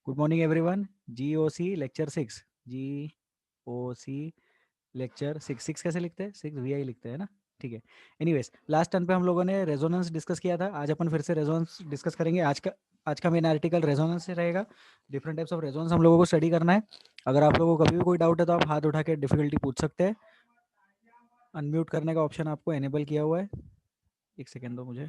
Good morning everyone. GOC lecture 6। GOC lecture 6 कैसे लिखते हैं? 6 VI लिखते हैं ना। ठीक है। एनीवेज, लास्ट टर्न पे हम लोगों ने रेजोनेंस डिस्कस किया था। आज अपन फिर से रेजोनेंस डिस्कस करेंगे। आज का मेन आर्टिकल रेजोनेंस से रहेगा। डिफरेंट टाइप्स ऑफ रेजोनेंस हम लोगों को स्टडी करना है। अगर आप लोगों को कभी भी कोई डाउट है तो आप हाथ उठा के डिफिकल्टी पूछ सकते हैं। अनम्यूट करने का ऑप्शन आपको एनेबल किया हुआ है। एक सेकेंड दो मुझे।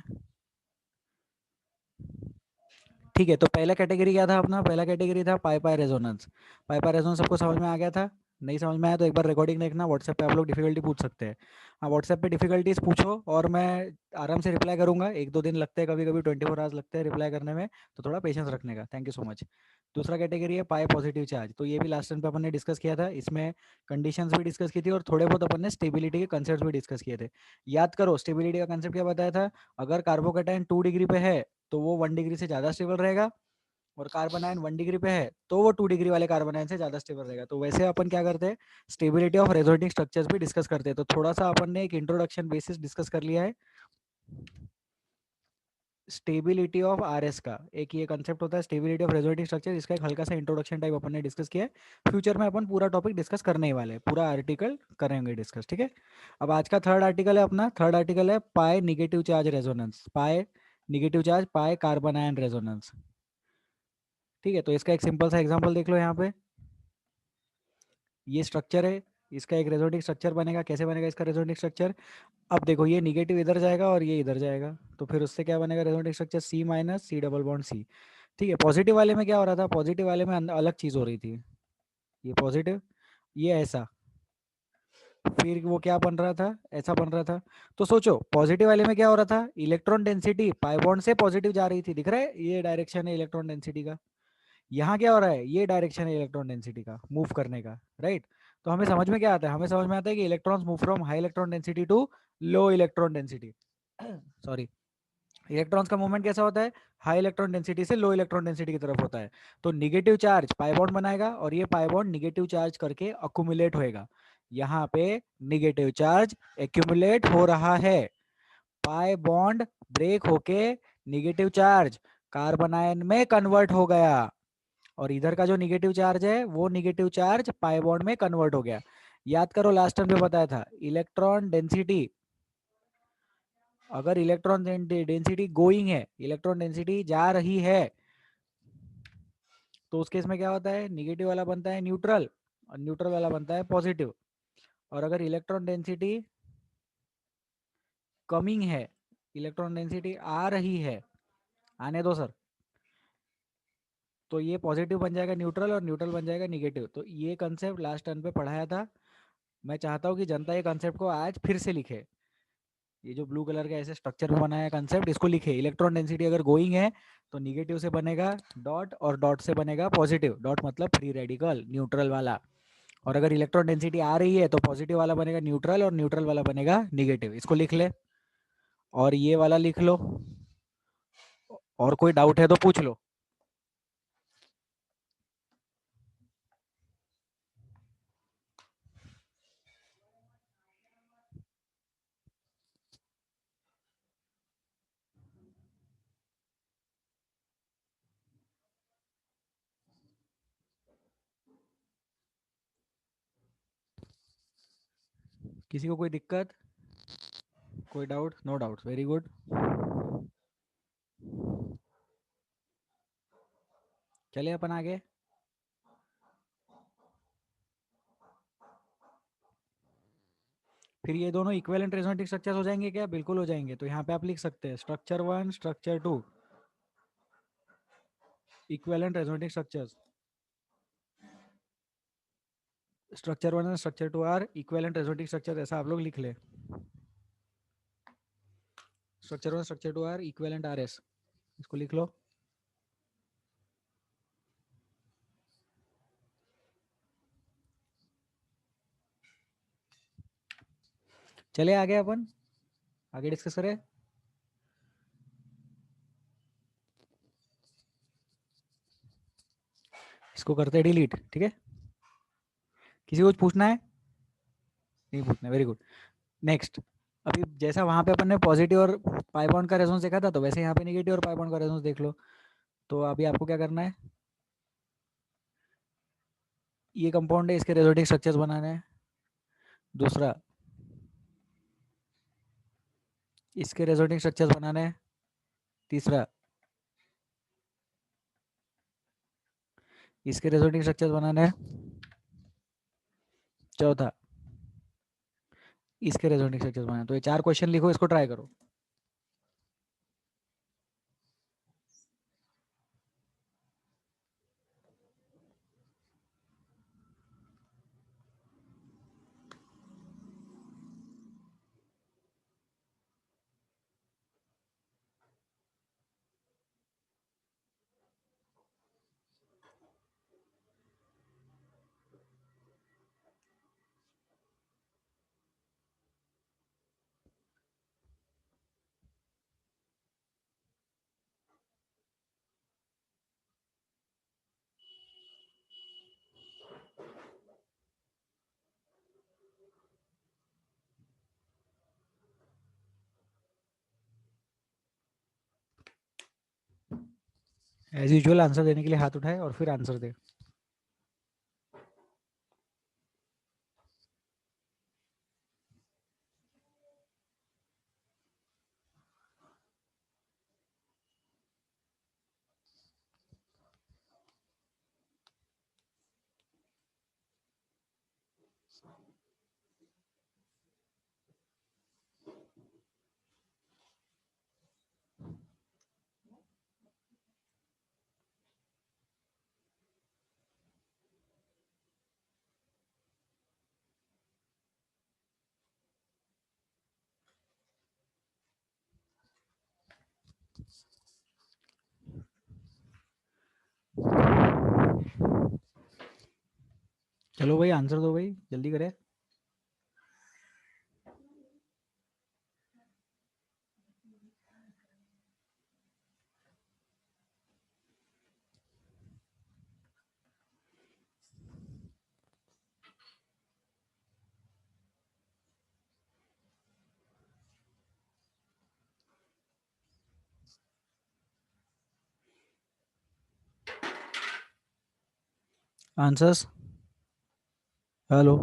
ठीक है, तो पहला कैटेगरी क्या था अपना? पहला कैटेगरी था पाई पाई रेजोनेंस। पाई पाई रेजोनेंस सबको समझ में आ गया था? नहीं समझ में आया तो एक बार रिकॉर्डिंग देखना। व्हाट्सएप पे आप लोग डिफिकल्टी पूछ सकते हैं। हाँ, व्हाट्सएप पे डिफिकल्टीज पूछो और मैं आराम से रिप्लाई करूंगा। 1-2 दिन लगते हैं, कभी कभी 24 आवर्स लगते हैं रिप्लाई करने में, तो थोड़ा पेशेंस रखने का। Thank you so much. दूसरा कैटेगरी है पाई पॉजिटिव चार्ज। तो ये भी लास्ट टाइम पे अपन ने डिस्कस किया था। इसमें कंडीशंस भी डिस्कस की थी और थोड़े बहुत अपन ने स्टेबिलिटी के कंसेप्ट भी डिस्कस किए थे। याद करो, स्टेबिलिटी का कंसेप्ट क्या बताया था? अगर कार्बोकेटाइन 2 डिग्री पे है तो वो 1 डिग्री से ज़्यादा स्टेबल रहेगा, और कार्बन आयन 1 डिग्री पे है तो वो 2 डिग्री वाले कार्बन आयन से ज्यादा स्टेबल रहेगा। तो वैसे अपन क्या करते हैं, स्टेबिलिटी ऑफ रेजोनेटिंग स्ट्रक्चर्स भी डिस्कस करते हैं। तो थोड़ा सा अपन ने एक इंट्रोडक्शन बेसिस डिस्कस कर लिया है। स्टेबिलिटी ऑफ आरएस का एक ये कंसेप्ट होता है, स्टेबिलिटी ऑफ रेजोनेटिंग स्ट्रक्चर। इसका एक हल्का सा इंट्रोडक्शन टाइप अपन ने डिस्कस किया है। फ्यूचर में अपन पूरा टॉपिक डिस्कस करने ही वाले हैं, पूरा आर्टिकल करेंगे डिस्कस। ठीक है। अब आज का थर्ड आर्टिकल है अपना। थर्ड आर्टिकल है पाई निगेटिव चार्ज रेजोनेंस। पाई निगेटिव चार्ज, पाई कार्बन आयन रेजोनेंस। ठीक है, तो इसका एक सिंपल सा एग्जांपल देख लो यहाँ पे। ये स्ट्रक्चर है, इसका एक रेजोनेटिंग स्ट्रक्चर बनेगा। कैसे बनेगा इसका रेजोनेटिंग स्ट्रक्चर? अब देखो, ये निगेटिव इधर जाएगा और ये इधर जाएगा, तो फिर उससे क्या बनेगा resonating structure? C minus C double bond C। ठीक है। पॉजिटिव वाले में क्या हो रहा था? पॉजिटिव वाले में अलग चीज हो रही थी। ये पॉजिटिव, ये ऐसा, फिर वो क्या बन रहा था? ऐसा बन रहा था। तो सोचो, पॉजिटिव वाले में क्या हो रहा था? इलेक्ट्रॉन डेंसिटी पाई बॉन्ड से पॉजिटिव जा रही थी। दिख रहा है? ये डायरेक्शन है इलेक्ट्रॉन डेंसिटी का। यहाँ क्या हो रहा है? ये डायरेक्शन है इलेक्ट्रॉन डेंसिटी का मूव करने का, राइट? तो हमें समझ में क्या आता है? हमें समझ में आता है कि electrons move from high electron density to low electron density. Sorry, electrons का मूवमेंट कैसा होता है? हाई इलेक्ट्रॉन डेंसिटी से लो इलेक्ट्रॉन डेंसिटी की तरफ होता है। तो निगेटिव चार्ज पाई बॉन्ड बनाएगा और ये पाई बॉन्ड निगेटिव चार्ज करके अक्यूमुलेट होएगा। यहाँ पे निगेटिव चार्ज एक्यूमुलेट हो रहा है। पाई बॉन्ड ब्रेक होके निगेटिव चार्ज कार्बन आयन में कन्वर्ट हो गया, और इधर का जो निगेटिव चार्ज है वो निगेटिव चार्ज पाई बॉन्ड में कन्वर्ट हो गया। याद करो, लास्ट टाइम पे बताया था इलेक्ट्रॉन डेंसिटी, अगर इलेक्ट्रॉन डेंसिटी गोइंग है, इलेक्ट्रॉन डेंसिटी जा रही है, तो उस केस में क्या होता है? निगेटिव वाला बनता है न्यूट्रल और न्यूट्रल वाला बनता है पॉजिटिव। और अगर इलेक्ट्रॉन डेंसिटी कमिंग है, इलेक्ट्रॉन डेंसिटी आ रही है, आने दो सर, तो ये पॉजिटिव बन जाएगा न्यूट्रल और न्यूट्रल बन जाएगा निगेटिव। तो ये कंसेप्ट लास्ट टर्न पे पढ़ाया था। मैं चाहता हूँ कि जनता ये कंसेप्ट को आज फिर से लिखे। ये जो ब्लू कलर का ऐसे स्ट्रक्चर में बनाया कंसेप्ट, इसको लिखे। इलेक्ट्रॉन डेंसिटी अगर गोइंग है तो निगेटिव से बनेगा डॉट और डॉट से बनेगा पॉजिटिव। डॉट मतलब फ्री रेडिकल, न्यूट्रल वाला। और अगर इलेक्ट्रॉन डेंसिटी आ रही है तो पॉजिटिव वाला बनेगा न्यूट्रल और न्यूट्रल वाला बनेगा निगेटिव। इसको लिख ले और ये वाला लिख लो, और कोई डाउट है तो पूछ लो। किसी को कोई दिक्कत, कोई doubt? No doubt, very good. चलिए अपन आगे। फिर ये दोनों इक्विवेलेंट रेजोनेटिंग स्ट्रक्चर्स हो जाएंगे क्या? बिल्कुल हो जाएंगे। तो यहाँ पे आप लिख सकते हैं structure 1 structure 2 equivalent resonating structures. Structure 1 और structure 2 are equivalent resonating structure, ऐसा आप लोग लिख ले। Structure 1 structure 2 are equivalent RS, इसको लिख लो। चले आगे, अपन आगे डिस्कस करें। इसको करते हैं डिलीट। ठीक है, किसी को कुछ पूछना है? नहीं पूछना, वेरी गुड। नेक्स्ट, अभी जैसा वहां पे अपन ने पॉजिटिव और पाई बॉन्ड का रेजोनेंस देखा था, तो वैसे यहाँ पे नेगेटिव और पाई बॉन्ड का रेजोनेंस देख लो। तो अभी आपको क्या करना है? ये कंपाउंड है, इसके रेजोनेटिक स्ट्रक्चर्स बनाने हैं। दूसरा, इसके रेजोनेटिक स्ट्रक्चर्स बनाने हैं। तीसरा, इसके रेजोनेटिक स्ट्रक्चर्स बनाने हैं। चौथा, इसके रेजोनेटिक स्ट्रक्चर्स बनाने हैं। तो ये 4 क्वेश्चन लिखो, इसको ट्राई करो। एज यूजुअल आंसर देने के लिए हाथ उठाए और फिर आंसर दे। चलो भाई आंसर दो भाई, जल्दी करे। Answers, hello.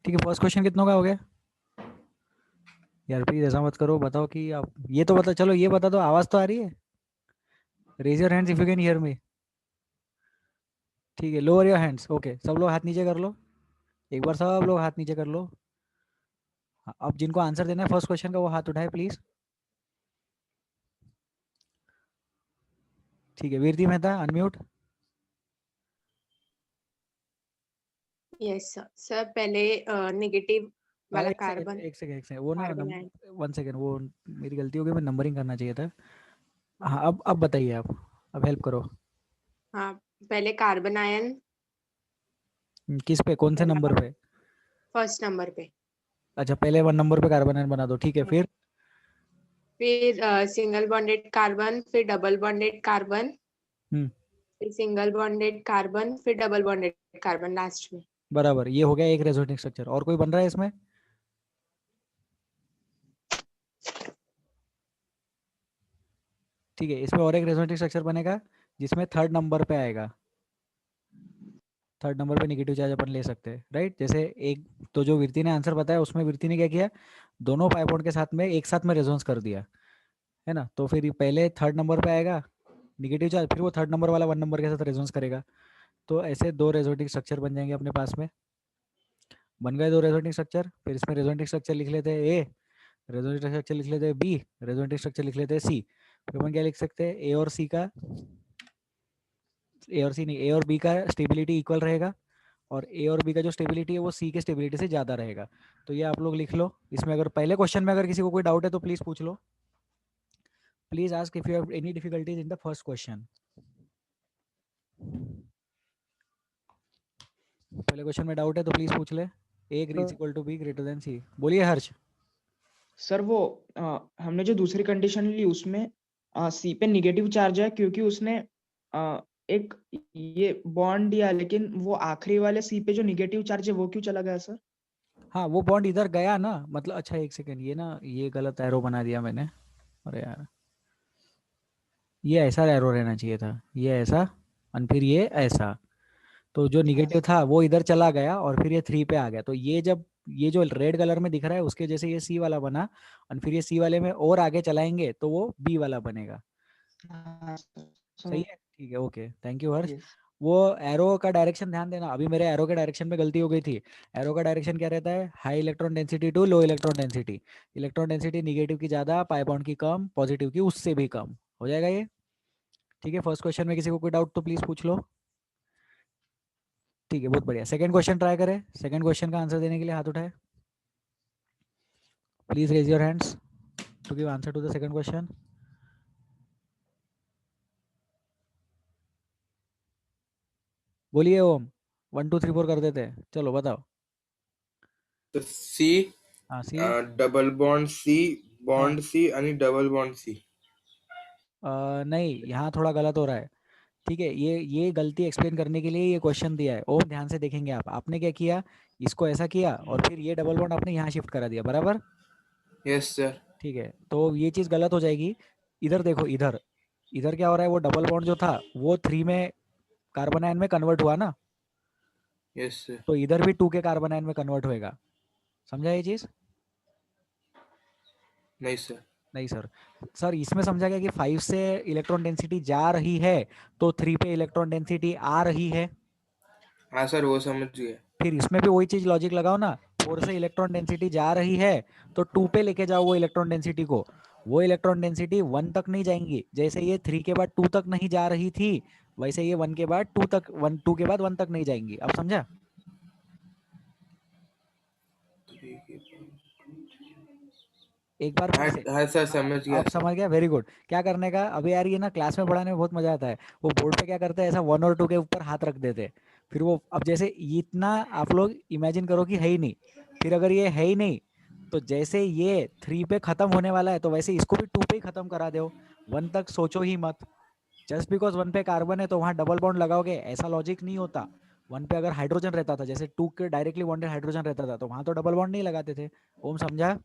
ठीक है, फर्स्ट क्वेश्चन कितनों का हो गया यार? प्लीज ऐसा मत करो, बताओ कि आप ये तो बता, चलो ये बता दो, आवाज तो आ रही है? Raise your hands if you can hear me. ठीक है, लोअर योर हैंड्स। ओके, सब लोग हाथ नीचे कर लो। एक बार सब लोग हाथ नीचे कर लो। हाँ, अब जिनको आंसर देना है फर्स्ट क्वेश्चन का वो हाथ उठाए प्लीज। ठीक है, Virti Mehta unmute. Yes sir. Sir पहले नेगेटिव हाँ, वाला एक सेकंड कार्बन एक सेकंड एक सेकंड, वो ना कार्बन आयन। 1 सेकंड, वो मेरी गलती हो गई, मैं नंबरिंग करना चाहिए था। हाँ, अब बताइए आप, अब हेल्प करो। हाँ, पहले कार्बन आयन किस पे, कौन से नंबर पे? फर्स्ट नंबर पे। अच्छा, पहले 1 नंबर पे कार्बन आयन बना दो, ठीक है। फिर फिर सिंगल बॉन्डेड कार्बन, फिर डबल बॉन्डेड कार्बन, हम्म फिर सिंगल बॉन्डेड कार्बन, फिर डबल बॉन्डेड कार्बन लास्ट में। बराबर, ये हो गया एक रेजोनेटिक स्ट्रक्चर। और कोई बन रहा है इसमें? ठीक है, इसमें और एक रेजोनेटिक स्ट्रक्चर बनेगा जिसमें थर्ड नंबर पे आएगा। थर्ड नंबर पे नेगेटिव चार्ज अपन ले सकते हैं, राइट? जैसे एक तो जो वीरती ने आंसर बताया उसमें वीरती ने क्या किया, दोनों पाई बॉन्ड के साथ में एक साथ में रेजोनेंस कर दिया, है ना? तो फिर ये पहले थर्ड नंबर पे आएगा नेगेटिव चार्ज, फिर वो थर्ड नंबर वाला 1 नंबर के साथ रेजोनेंस करेगा। तो ऐसे 2 रेजोनेटिक स्ट्रक्चर बन जाएंगे अपने पास में। बन गए 2 रेजोनेटिक स्ट्रक्चर। फिर इसमें रेजोनेटिक स्ट्रक्चर लिख लेते हैं ए, रेजोनेटिक स्ट्रक्चर लिख लेते हैं बी, रेजोनेटिक स्ट्रक्चर लिख लेते हैं सी। फिर अपन क्या लिख सकते हैं, ए और सी का, ए और सी नहीं, ए और बी का स्टेबिलिटी इक्वल रहेगा, और ए और बी का जो स्टेबिलिटी है वो सी के स्टेबिलिटी से ज़्यादा रहेगा। तो ये आप लोग लिख लो। इसमें अगर पहले क्वेश्चन में अगर किसी को कोई डाउट है तो प्लीज़ पूछ लो। Please ask if you have any difficulties in the first question. पहले क्वेश्चन में डाउट है तो प्लीज पूछ ले। A is equal to b greater than c. बोलिए हर्ष। सर वो हमने जो दूसरी कंडीशन ली उसमें सी पे निगेटिव चार्ज है, क्योंकि उसने एक ये बॉन्ड दिया, लेकिन वो आखिरी वाले सी पे जो निगेटिव चार्ज है वो क्यों चला गया सर? हाँ वो बॉन्ड इधर गया ना, मतलब अच्छा एक सेकंड, ये ना ये गलत एरो बना दिया मैंने, अरे यार ये ऐसा एरो रहना चाहिए था, ये ऐसा और फिर ये ऐसा, तो जो निगेटिव था वो इधर चला गया और फिर ये 3 पे आ गया, तो ये जब ये जो रेड कलर में दिख रहा है उसके जैसे ये सी वाला बना, और फिर ये सी वाले में और आगे चलाएंगे तो वो बी वाला बनेगा। हाँ सही है, ठीक है, okay, thank you Harsh. Yes वो एरो का डायरेक्शन ध्यान देना, अभी मेरे एरो के डायरेक्शन में गलती हो गई थी। एरो का डायरेक्शन क्या रहता है, high electron density to low electron density, electron density negative की ज़्यादा, पाई बॉन्ड की कम, पॉजिटिव की उससे भी कम हो जाएगा ये। ठीक है, फर्स्ट क्वेश्चन में किसी को कोई डाउट तो प्लीज़ पूछ लो। ठीक है, बहुत बढ़िया, सेकंड क्वेश्चन ट्राई करें, सेकंड क्वेश्चन का आंसर देने के लिए हाथ उठाए, please raise your hands to give answer to the second question. बोलिए ओम, 1 2 3 4 कर देते हैं, चलो बताओ। तो सी हाँ सी, डबल बॉन्ड सी हाँ बॉन्ड सी आणि डबल बॉन्ड सी। नहीं यहाँ थोड़ा गलत हो रहा है। ठीक है, ये गलती एक्सप्लेन करने के लिए ये क्वेश्चन दिया है ओम, ध्यान से देखेंगे आप, आपने क्या किया, इसको ऐसा किया और फिर ये डबल बॉन्ड आपने यहाँ शिफ्ट करा दिया, बराबर। Yes sir. ठीक है, तो ये चीज़ गलत हो जाएगी। इधर देखो, इधर इधर क्या हो रहा है, वो डबल बॉन्ड जो था वो 3 में कार्बन आयन में कन्वर्ट हुआ ना, यस सर। तो इधर भी 2 के कार्बन आयन में कन्वर्ट होएगा, समझा ये चीज़। नहीं सर। नहीं सर, सर इसमें समझा गया कि 5 से इलेक्ट्रॉन डेंसिटी जा रही है तो 3 पे इलेक्ट्रॉन डेंसिटी आ रही है, हाँ सर वो समझ गया। फिर इसमें भी वही चीज लॉजिक लगाओ ना, 4 से इलेक्ट्रॉन डेंसिटी जा रही है तो 2 पे लेके जाओ वो इलेक्ट्रॉन डेंसिटी को, वो इलेक्ट्रॉन डेंसिटी 1 तक नहीं जाएंगी, जैसे ये 3 के बाद 2 तक नहीं जा रही थी वैसे ये 1 के बाद 2 तक, 2 के बाद 1 तक नहीं जाएंगी, अब समझा। एक बार फिर हाँ से, हाँ सर समझ गया आप सर। समझ गया, वेरी गुड। क्या करने का अभी यार, ये ना क्लास में पढ़ाने में बहुत मजा आता है, वो बोर्ड पे क्या करते हैं ऐसा 1 और 2 के ऊपर हाथ रख देते हैं, फिर वो अब जैसे इतना आप लोग इमेजिन करो कि है ही नहीं, फिर अगर ये है ही नहीं तो जैसे ये 3 पे खत्म होने वाला है तो वैसे इसको भी 2 पे ही खत्म करा दो, 1 तक सोचो ही मत। जस्ट बिकॉज 1 पे कार्बन है तो वहां डबल बॉन्ड लगाओगे, ऐसा लॉजिक नहीं होता। 1 पे अगर हाइड्रोजन रहता था, जैसे 2 के डायरेक्टली बॉन्डेड हाइड्रोजन रहता था तो वहां तो डबल बॉन्ड नहीं लगाते थे। ओम समझा,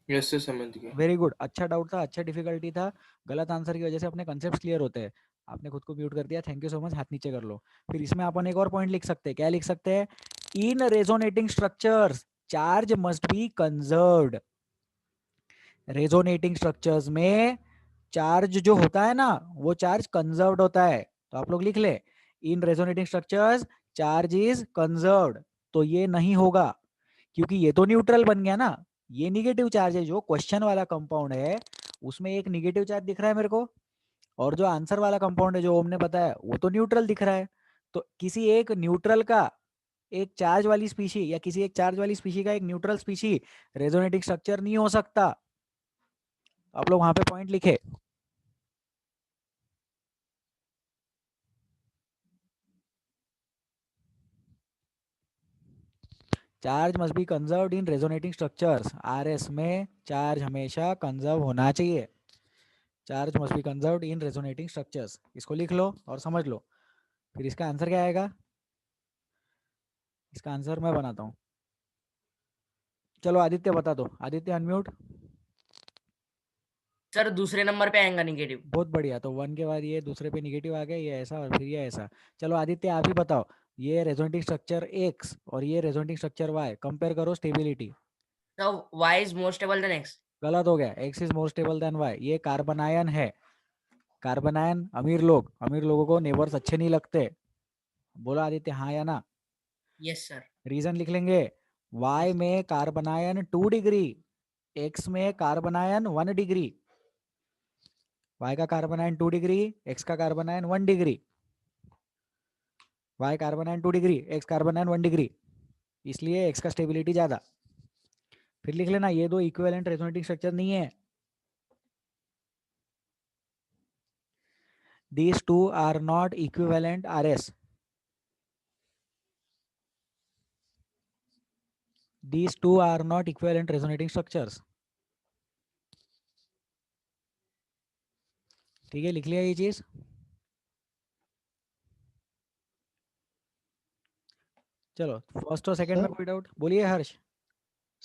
यस सर समझ गया। वेरी गुड, अच्छा डाउट था, अच्छा डिफिकल्टी था, गलत आंसर की वजह से अपने कंसेप्ट क्लियर होते हैं। आपने खुद को म्यूट कर दिया, थैंक यू सो मच, हाथ नीचे कर लो। फिर इसमें अपन एक और पॉइंट लिख सकते हैं, क्या लिख सकते हैं, in resonating structures charge must be conserved. Resonating structures में चार्ज जो होता है ना वो चार्ज कंजर्व्ड होता है, तो आप लोग लिख ले, in resonating structures charge is conserved, तो ये नहीं होगा क्योंकि ये तो न्यूट्रल बन गया ना, ये निगेटिव चार्ज है, जो क्वेश्चन वाला कंपाउंड है उसमें एक निगेटिव चार्ज दिख रहा है मेरे को, और जो आंसर वाला कंपाउंड है जो ओम ने बताया वो तो न्यूट्रल दिख रहा है, तो किसी एक न्यूट्रल का, एक चार्ज वाली स्पीशी या किसी एक चार्ज वाली स्पीशी का एक न्यूट्रल स्पीशी रेजोनेटिंग स्ट्रक्चर नहीं हो सकता। आप लोग वहां पे पॉइंट लिखे, charge must be conserved in resonating structures, RS में चार्ज हमेशा कंजर्व होना चाहिए, charge must be conserved in resonating structures, इसको लिख लो और समझ लो। फिर इसका आंसर क्या आएगा, इसका आंसर मैं बनाता हूँ, चलो आदित्य बता दो, आदित्य अनम्यूट। सर दूसरे नंबर पे आएगा निगेटिव। बहुत बढ़िया, तो 1 के बाद ये दूसरे पे निगेटिव आ गया, ये ऐसा और फिर ये ऐसा। चलो आदित्य आप ही बताओ, ये रेजोनेटिंग स्ट्रक्चर एक्स और ये रेजोनेटिंग स्ट्रक्चर वाई, कंपेयर करो stability. So Y is more stable than X. गलत हो गया, X is more stable than Y, ये कार्बन आयन है, कार्बन आयन अमीर लोगों को नेबर्स अच्छे नहीं लगते, बोलो आदित्य हाँ या ना। Yes sir. रीजन लिख लेंगे, वाई में कार्बन आयन 2 डिग्री, एक्स में कार्बन आयन 1 डिग्री, वाई का कार्बन आयन 2 डिग्री, एक्स का carbon ion 1 degree, Y carbon ion 2 degree, X carbon ion 1 degree, इसलिए एक्स का स्टेबिलिटी ज्यादा। फिर लिख लेना ये दो इक्विवेलेंट रेजोनेटिंग स्ट्रक्चर नहीं है, these two are not equivalent RS, these two are not equivalent resonating structures। ठीक है, लिख लिया ये चीज। चलो फर्स्ट और सेकंड में कोई डाउट, बोलिए हर्ष।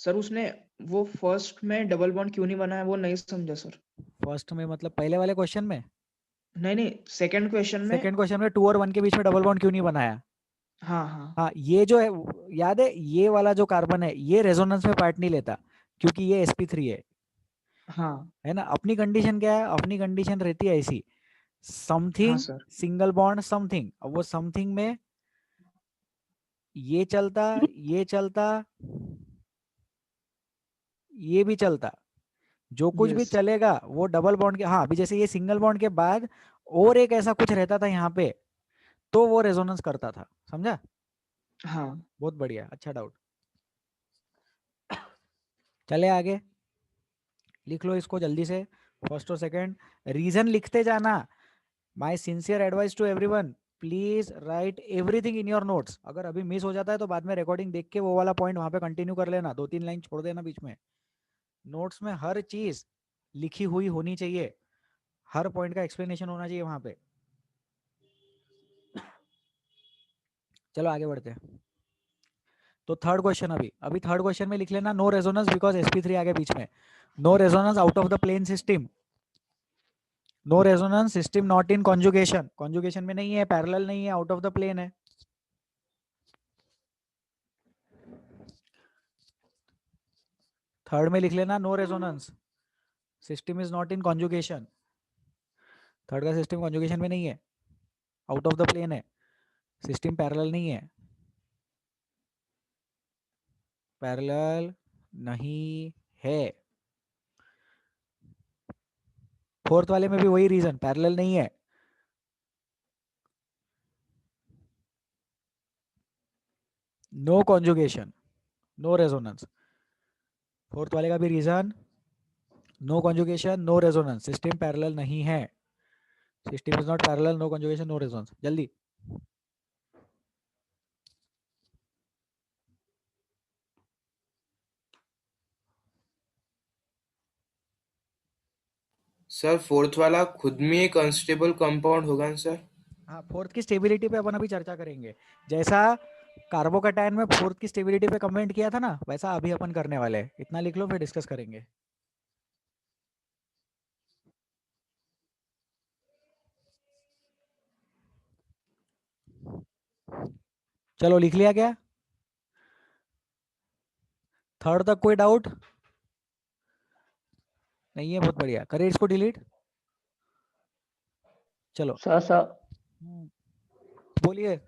सर उसने वो फर्स्ट में डबल बॉन्ड क्यों नहीं बनाया वो नहीं समझा सर। फर्स्ट में मतलब पहले वाले क्वेश्चन में, नहीं सेकंड क्वेश्चन में। सेकंड क्वेश्चन में 2 और 1 के बीच में डबल बॉन्ड क्यों नहीं बनाया? हाँ हाँ, ये जो है याद है, ये वाला जो कार्बन है ये रेजोनेंस में पार्ट नहीं लेता क्योंकि ये sp3 है ना। अपनी कंडीशन क्या है? अपनी कंडीशन रहती है ऐसी, something sir. Single bond something. अब वो समथिंग में ये चलता, ये चलता, ये भी चलता, जो कुछ भी Yes. चलेगा वो डबल बॉन्ड के। हाँ, अभी जैसे ये सिंगल बॉन्ड के बाद और एक ऐसा कुछ रहता था यहाँ पे, तो वो रेजोनेंस करता था, समझा? हाँ बहुत बढ़िया, अच्छा डाउट। चले आगे, लिख लो इसको जल्दी से, फर्स्ट और सेकंड। रीजन लिखते जाना। My sincere advice to everyone, please write everything in your notes. अगर अभी मिस हो जाता है तो बाद में रिकॉर्डिंग देख के वो वाला पॉइंट वहां पे कंटिन्यू कर लेना, 2-3 लाइन छोड़ देना बीच में। नोट्स में हर चीज लिखी हुई होनी चाहिए, हर पॉइंट का एक्सप्लेनेशन होना चाहिए वहां पे। चलो आगे बढ़ते हैं। तो थर्ड क्वेश्चन, अभी थर्ड क्वेश्चन में लिख लेना नो रेजोनेंस बिकॉज sp3 आ गया बीच में। No resonance out of the plane system. No resonance system not in conjugation, conjugation में नहीं है, पैरेलल नहीं है, आउट ऑफ द प्लेन है। थर्ड में लिख लेना no resonance system is not in conjugation. Third का सिस्टम कॉन्जुगेशन में नहीं है, आउट ऑफ द प्लेन है, सिस्टम पैरेलल नहीं है, पैरेलल नहीं है। फोर्थ वाले में भी वही रीजन, पैरेलल नहीं है, no conjugation, no resonance. Fourth वाले का भी reason, no conjugation, no resonance, system parallel नहीं है, system is not parallel, no conjugation, no resonance. जल्दी। सर फोर्थ वाला खुद में एक अनस्टेबल कंपाउंड होगा ना सर? हाँ, फोर्थ की स्टेबिलिटी पे अपन अभी चर्चा करेंगे। जैसा कार्बोकैटायन में फोर्थ की स्टेबिलिटी पे कमेंट किया था ना, वैसा अभी अपन करने वाले हैं। इतना लिख लो फिर डिस्कस करेंगे। चलो लिख लिया क्या? थर्ड तक कोई डाउट नहीं है? बहुत बढ़िया, करें इसको डिलीट। चलो Sir, बोलिए।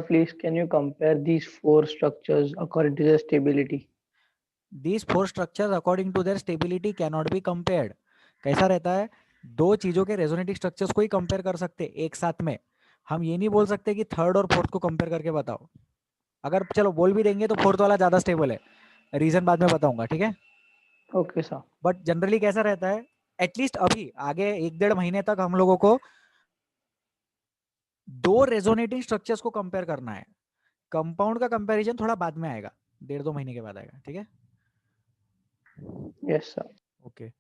please can you compare these four structures according to their stability? These four structures according to their stability cannot be compared। कैसा रहता है, दो चीजों के रेजोनेटिव स्ट्रक्चर्स को ही कंपेयर कर सकते एक साथ में। हम ये नहीं बोल सकते कि थर्ड और फोर्थ को कंपेयर करके बताओ। अगर चलो बोल भी देंगे तो फोर्थ वाला ज्यादा स्टेबल है, रीजन बाद में बताऊंगा, ठीक है? Okay, sir. बट जनरली कैसा रहता है, एटलीस्ट अभी आगे 1-1.5 महीने तक हम लोगों को दो रेजोनेटिंग स्ट्रक्चर्स को कंपेयर करना है। कंपाउंड का कंपैरिजन थोड़ा बाद में आएगा, 1.5-2 महीने के बाद आएगा, ठीक है? Yes, sir. ओके,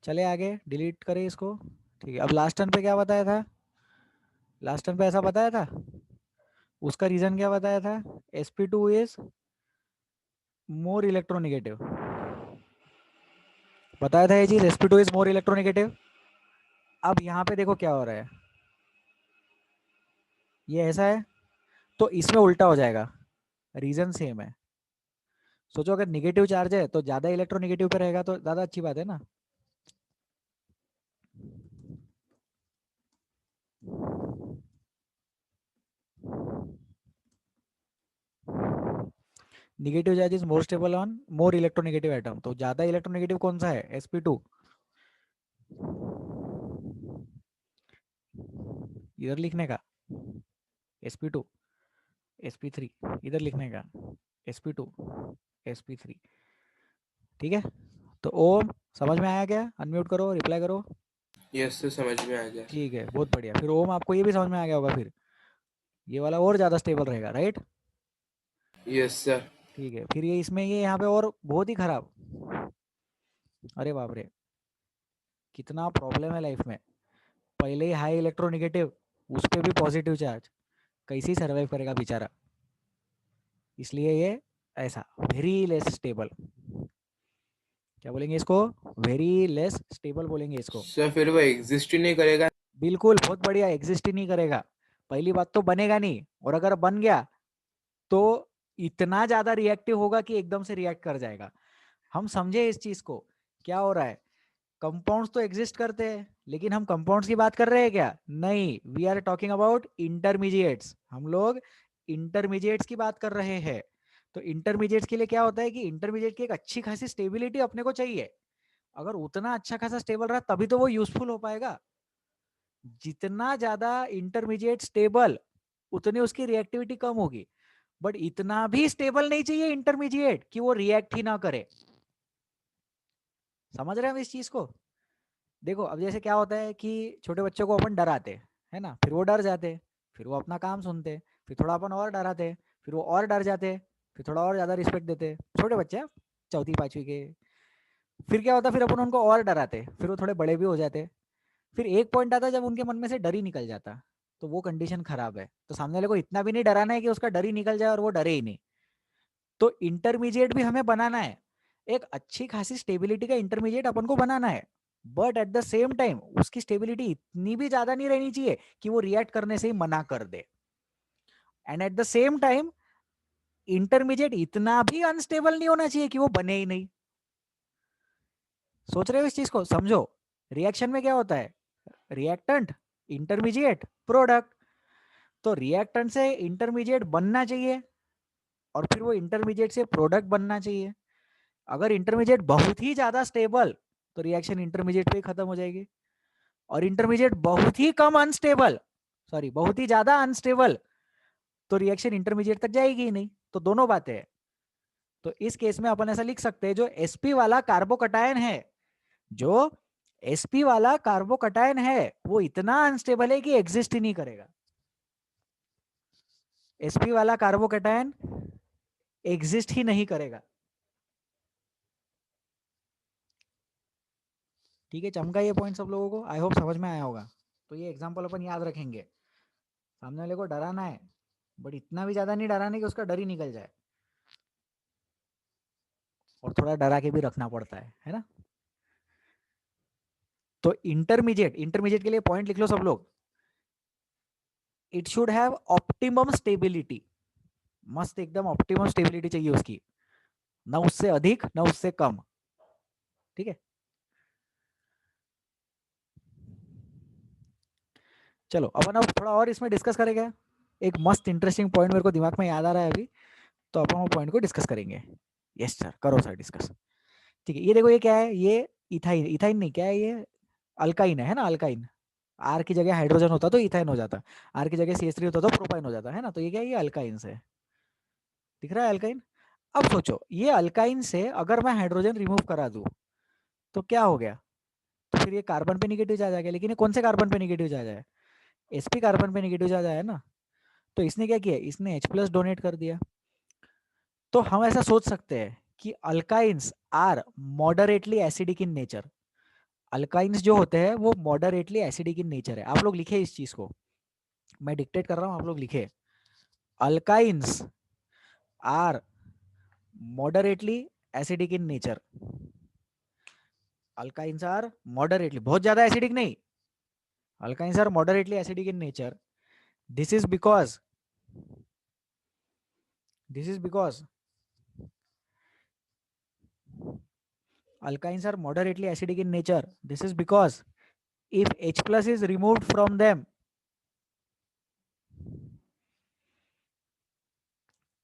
चले आगे, डिलीट करें इसको। ठीक है, अब लास्ट टर्न पे क्या बताया था? लास्ट टर्न पे ऐसा बताया था, उसका रीजन क्या बताया था? sp2 इज मोर इलेक्ट्रोनेगेटिव, बताया था ये चीज, sp2 इज मोर इलेक्ट्रोनेगेटिव। अब यहाँ पे देखो क्या हो रहा है, ये ऐसा है तो इसमें उल्टा हो जाएगा, रीजन सेम है। सोचो अगर निगेटिव चार्ज है तो ज्यादा इलेक्ट्रोनेगेटिव पे रहेगा, तो ज्यादा अच्छी बात है ना। Negative charge is more stable on more electronegative atom, तो ज्यादा इलेक्ट्रोनेगेटिव कौन सा है? sp2। इधर लिखने का sp2, sp3 इधर लिखने का sp2, sp3, ठीक है? तो ओम समझ में आया क्या? अनम्यूट करो, रिप्लाई करो। यस सर, समझ में आ गया। ठीक है, बहुत बढ़िया। फिर ओम आपको ये भी समझ में आ गया होगा, फिर ये वाला और ज्यादा स्टेबल रहेगा, राइट? Yes sir. ठीक है, फिर ये इसमें ये यहाँ पे और बहुत ही खराब, अरे बाप रे कितना प्रॉब्लम है लाइफ में। पहले ही हाई इलेक्ट्रोनेगेटिव, उस पर भी पॉजिटिव चार्ज, कैसे ही सर्वाइव करेगा बेचारा। इसलिए ये ऐसा वेरी लेस स्टेबल, क्या बोलेंगे इसको, वेरी लेस स्टेबल बोलेंगे इसको। सर फिर वो एग्जिस्ट ही नहीं करेगा। बिल्कुल, बहुत बढ़िया, एग्जिस्ट ही नहीं करेगा। पहली बात तो बनेगा नहीं, और अगर बन गया तो इतना ज्यादा रिएक्टिव होगा कि एकदम से रिएक्ट कर जाएगा। हम समझे इस चीज को, क्या हो रहा है, कंपाउंड्स तो एग्जिस्ट करते हैं, लेकिन हम कंपाउंड्स की बात कर रहे हैं क्या, नहीं, we are talking about intermediates, हम लोग इंटरमीडिएट्स की बात कर रहे हैं। तो इंटरमीडिएट्स के लिए क्या होता है कि इंटरमीडिएट की एक अच्छी खासी स्टेबिलिटी अपने को चाहिए। अगर उतना अच्छा खासा स्टेबल रहा तभी तो वो यूजफुल हो पाएगा। जितना ज्यादा इंटरमीडिएट स्टेबल, उतनी उसकी रिएक्टिविटी कम होगी। बट इतना भी स्टेबल नहीं चाहिए इंटरमीडिएट कि वो रिएक्ट ही ना करे। समझ रहे हैं हम इस चीज को। देखो अब जैसे क्या होता है कि छोटे बच्चों को अपन डराते है ना, फिर वो डर जाते, फिर वो अपना काम सुनते, फिर थोड़ा अपन और डराते, फिर वो और डर जाते, फिर थोड़ा और ज्यादा रिस्पेक्ट देते। छोटे बच्चे हैं, चौथी पांचवी के। फिर क्या होता, फिर अपन उनको और डराते, फिर वो थोड़े बड़े भी हो जाते। फिर एक पॉइंट आता जब उनके मन में से डर ही निकल जाता, तो वो कंडीशन खराब है। तो सामने वाले को इतना भी नहीं डराना है कि उसका डर ही निकल जाए और वो डरे ही नहीं। तो इंटरमीडिएट भी हमें बनाना है, एक अच्छी खासी स्टेबिलिटी का इंटरमीडिएट अपन को बनाना है। But at the same time उसकी स्टेबिलिटी इतनी भी ज्यादा नहीं रहनी चाहिए कि वो रिएक्ट करने से ही मना कर दे। And at the same time intermediate इतना भी अनस्टेबल नहीं होना चाहिए कि वो बने ही नहीं। सोच रहे हो इस चीज को, समझो। रिएक्शन में क्या होता है, रिएक्टेंट, इंटरमीडिएट, प्रोडक्ट। तो रिएक्टेंट से इंटरमीडिएट बनना चाहिए और फिर वो इंटरमीडिएट से प्रोडक्ट बनना चाहिए। अगर इंटरमीडिएट बहुत ही ज्यादा स्टेबल तो रिएक्शन इंटरमीडिएट पे ही खत्म हो जाएगी, और इंटरमीडिएट बहुत ही कम अनस्टेबल, सॉरी बहुत ही ज्यादा अनस्टेबल, तो रिएक्शन इंटरमीडिएट तक जाएगी ही नहीं। तो दोनों बातें हैं। तो इस केस में अपन ऐसा लिख सकते हैं, जो sp वाला कार्बोकटायन है, जो sp वाला कार्बोकटायन है वो इतना अनस्टेबल है कि एग्जिस्ट ही नहीं करेगा। sp वाला कार्बोकटायन एग्जिस्ट ही नहीं करेगा। ठीक है, चमका ये पॉइंट सब लोगों को, आई होप समझ में आया होगा। तो ये एग्जांपल अपन याद रखेंगे। सामने वाले को डराना है, बट इतना भी ज्यादा नहीं डराना कि उसका डर ही निकल जाए, और थोड़ा डरा के भी रखना पड़ता है ना। तो इंटरमीडिएट के लिए पॉइंट लिख लो सब लोग। It should have optimum stability, मस्त एकदम ऑप्टिमम स्टेबिलिटी चाहिए उसकी, ना उससे अधिक ना उससे कम। ठीक है, चलो अपन अब थोड़ा और इसमें डिस्कस करेंगे। एक मस्त इंटरेस्टिंग पॉइंट मेरे को दिमाग में याद आ रहा है अभी, तो अपन वो पॉइंट को डिस्कस करेंगे। यस सर, करो सर डिस्कस। ठीक है, ये देखो ये क्या है, ये इथाइन, इथाइन नहीं, क्या है ये, अल्काइन है ना, अल्काइन। आर की जगह हाइड्रोजन होता तो इथाइन हो जाता, आर की जगह CH3 होता तो प्रोपाइन हो जाता है ना। तो ये क्या है, ये अल्काइन से दिख रहा है, अल्काइन। अब सोचो ये अल्काइन से अगर मैं हाइड्रोजन रिमूव करा दूं तो क्या हो गया, तो फिर ये कार्बन पे निगेटिव चार्ज आ गया। लेकिन ये कौन से कार्बन पे निगेटिव चार्ज आया, sp कार्बन पे निगेटिव चार्ज आया ना। तो इसने क्या किया, इसने H+ डोनेट कर दिया। तो हम ऐसा सोच सकते हैं कि alkynes are moderately acidic in nature. Alkynes जो होते हैं वो मॉडरेटली एसिडिक इन नेचर है। आप लोग लिखे इस चीज को, मैं डिक्टेट कर रहा हूं, आप लोग लिखे। Alkynes are moderately acidic in nature. Alkynes are moderately, बहुत ज्यादा एसिडिक नहीं, alkynes are moderately acidic in nature. This is because alkynes are moderately acidic in nature. This is because if H+ is removed from them,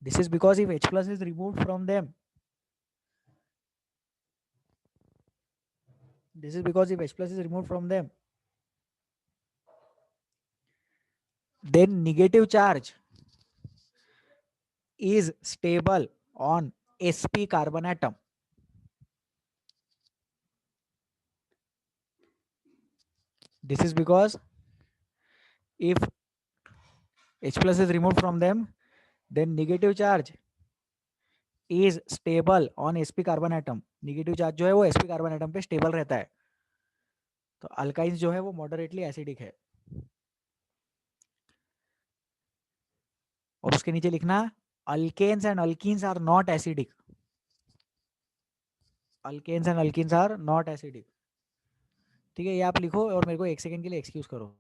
this is because if H+ is removed from them, this is because if H+ is removed from them, then negative charge is stable on sp carbon atom. This is because if H+ is removed from them, then negative charge is stable on sp carbon atom. Negative charge जो है वो sp carbon atom पे stable रहता है। तो alkynes जो है वो मॉडरेटली एसिडिक है। और उसके नीचे लिखना alkanes and alkenes are not acidic. Alkanes and alkenes are not acidic. ठीक है, ये आप लिखो और मेरे को 1 सेकंड के लिए एक्सक्यूज करो.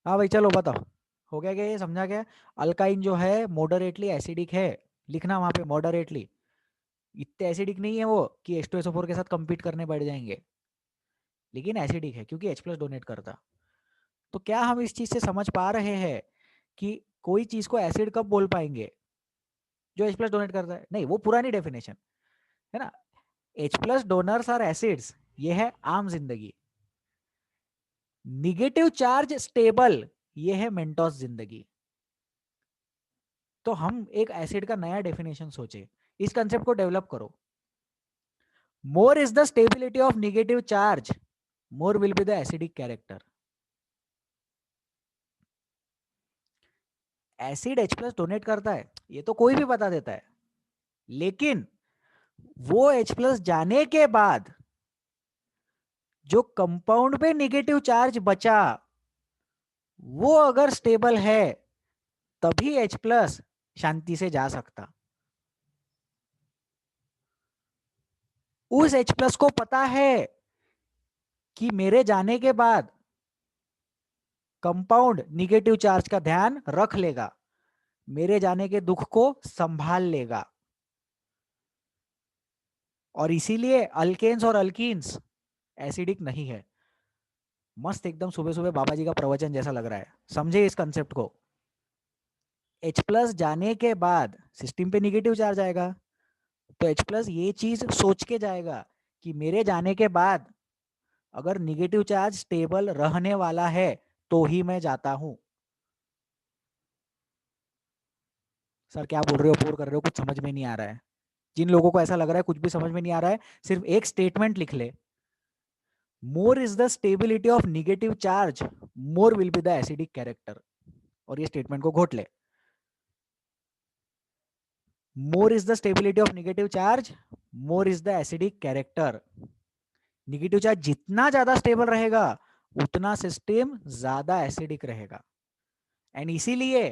हाँ भाई चलो बताओ, हो गया क्या, ये समझा क्या? अल्काइन जो है मॉडरेटली एसिडिक है, लिखना वहां पे मॉडरेटली. इतने एसिडिक नहीं है वो कि H2SO4 के साथ compete करने बैठ जाएंगे, लेकिन एसिडिक है क्योंकि H+ डोनेट करता. तो क्या हम इस चीज से समझ पा रहे हैं कि कोई चीज को एसिड कब बोल पाएंगे? जो H+ डोनेट करता है. नहीं, वो पुरानी डेफिनेशन है ना. H+ डोनर्स आर एसिड्स, ये है आम जिंदगी. निगेटिव चार्ज स्टेबल, ये है मेंटोस जिंदगी. तो हम एक एसिड का नया डेफिनेशन सोचे, इस कंसेप्ट को डेवलप करो. More is the stability of negative charge, more will be the acidic character. Acid H+ donate करता है, ये तो कोई भी बता देता है, लेकिन वो H+ जाने के बाद जो कंपाउंड पे नेगेटिव चार्ज बचा, वो अगर स्टेबल है तभी H+ शांति से जा सकता. उस H+ को पता है कि मेरे जाने के बाद कंपाउंड नेगेटिव चार्ज का ध्यान रख लेगा, मेरे जाने के दुख को संभाल लेगा. और इसीलिए अल्केन्स और अल्कीन्स एसिडिक नहीं है. मस्त एकदम सुबह सुबह बाबा जी का प्रवचन जैसा लग रहा है. समझे इस कंसेप्ट को? H+ जाने के बाद सिस्टम पे नेगेटिव चार्ज आएगा, तो H+ ये चीज सोच के जाएगा कि मेरे जाने के बाद अगर नेगेटिव चार्ज स्टेबल रहने वाला है तो ही मैं जाता हूं. सर क्या बोल रहे हो, बोर कर रहे हो, कुछ समझ में नहीं आ रहा है. जिन लोगों को ऐसा लग रहा है कुछ भी समझ में नहीं आ रहा है, सिर्फ एक स्टेटमेंट लिख ले, more is the stability of negative charge, more will be the acidic character. और ये स्टेटमेंट को घोट ले. More is the stability of negative charge, more is the acidic character. Negative charge जितना ज्यादा स्टेबल रहेगा उतना सिस्टम ज्यादा एसिडिक रहेगा. एंड इसीलिए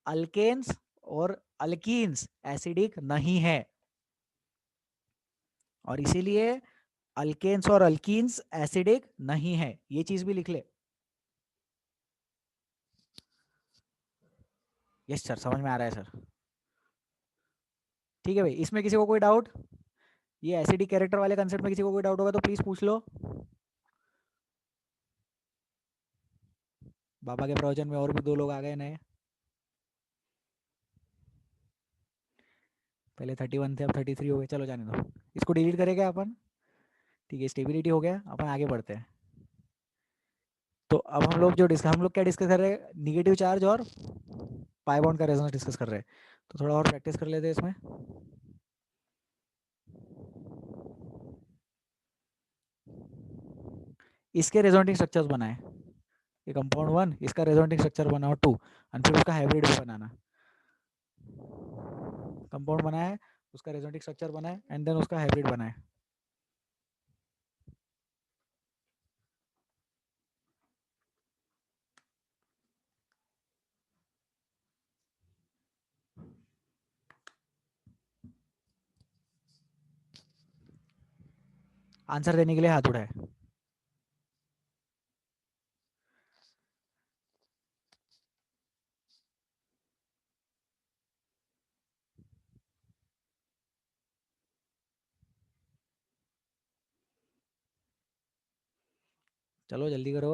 अल्केन्स और अल्कीन्स एसिडिक नहीं है. और इसीलिए अल्केन्स और अल्कीन्स एसिडिक नहीं है. ये चीज भी लिख ले. यस सर, समझ में आ रहा है सर. ठीक है भाई, इसमें किसी को कोई डाउट? ये एसिडिक कैरेक्टर वाले कंसेप्ट में किसी को कोई डाउट होगा तो प्लीज पूछ लो. बाबा के प्रवचन में और भी 2 लोग आ गए नए. पहले 31 थे, अब 33 हो गए. चलो जाने दो, इसको डिलीट करेंगे अपन. ठीक है, स्टेबिलिटी हो गया, अपन आगे बढ़ते हैं. तो अब हम लोग क्या डिस्कस कर रहे हैं? निगेटिव चार्ज और पाई बॉन्ड का रेजोनेंस डिस्कस कर रहे हैं. तो थोड़ा और प्रैक्टिस कर लेते हैं इसमें. इसके रेजोनेटिंग स्ट्रक्चर्स बनाए. ये कंपाउंड 1, इसका रेजोनेटिंग स्ट्रक्चर बनाओ 2, और फिर उसका हाइब्रिड भी बनाना. कंपाउंड बनाए, उसका रेजोनेटिंग स्ट्रक्चर बनाए, एंड देन उसका हाइब्रिड बनाए. आंसर देने के लिए हाथ उठाए. चलो जल्दी करो.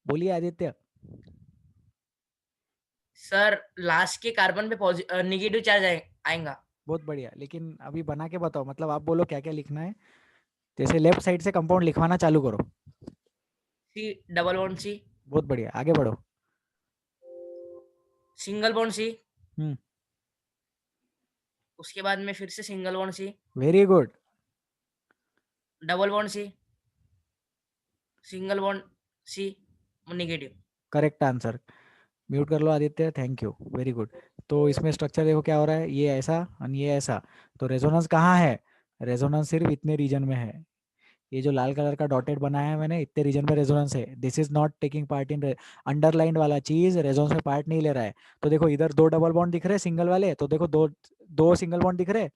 बोलिए आदित्य. सर लास्ट के कार्बन पे नेगेटिव चार्ज आएगा. बहुत बढ़िया, लेकिन अभी बना के बताओ. मतलब आप बोलो क्या क्या लिखना है. जैसे लेफ्ट साइड से कंपाउंड लिखवाना चालू करो. सी डबल बॉन्ड सी, बहुत बढ़िया, आगे बढ़ो। सिंगल बॉन्ड सी, हम्म, उसके बाद में फिर से single bond C, very good, double bond C, single bond C, negative. Correct answer. Mute कर लो Aditya, thank you, very good. तो इसमें स्ट्रक्चर देखो क्या हो रहा है, ये ऐसा और ये ऐसा। तो रेजोनेंस कहाँ है? रेजोनेंस सिर्फ इतने रीजन में है। ये जो लाल कलर का डॉटेड बनाया है मैंने, इतने रीजन में रेजोनेंस है। This is not taking part in, underlined वाला चीज रेजोनेंस में पार्ट नहीं ले रहा है। तो देखो इधर दो डबल बॉन्ड दिख रहे हैं सिंगल वाले, तो देखो दो दो सिंगल बॉन्ड दिख रहे हैं,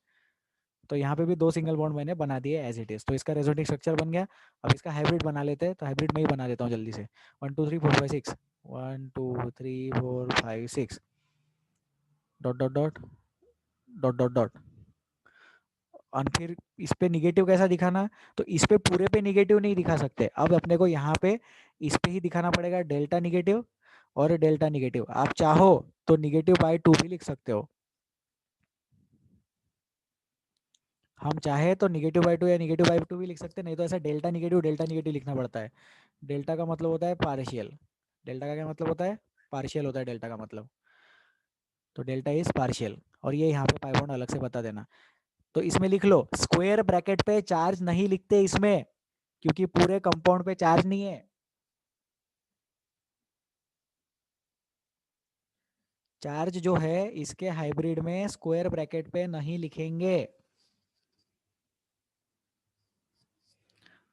तो यहाँ पे भी दो सिंगल बॉन्ड मैंने बना दिए एज इट इज। तो इसका रेजोनेटिक स्ट्रक्चर बन गया। अब इसका हाइब्रिड बना लेते हैं, तो हाइब्रिड में ही बना देता हूँ जल्दी से। 1 2 3 4 5 6, 1 2 3 4 5 6, dot dot dot dot dot dot. और फिर इस पे निगेटिव कैसा दिखाना? तो इस पे पूरे पे निगेटिव नहीं दिखा सकते, अब अपने को यहाँ पे इस पे ही दिखाना पड़ेगा डेल्टा निगेटिव और डेल्टा निगेटिव। आप चाहो तो निगेटिव बाय 2 भी लिख सकते हो। हम चाहे तो निगेटिव बाय 2 या निगेटिव बाय 2 भी लिख सकते हैं, नहीं तो ऐसा डेल्टा निगेटिव लिखना पड़ता है। डेल्टा का मतलब होता है पार्शियल। डेल्टा का क्या मतलब होता है? पार्शियल होता है डेल्टा का मतलब। तो डेल्टा इज पार्शियल, और ये यहाँ पे पाई बॉन्ड अलग से बता देना। तो इसमें लिख लो, स्क्वायर ब्रैकेट पे चार्ज नहीं लिखते इसमें, क्योंकि पूरे कंपाउंड पे चार्ज नहीं है। चार्ज जो है इसके हाइब्रिड में स्क्वायर ब्रैकेट पे नहीं लिखेंगे।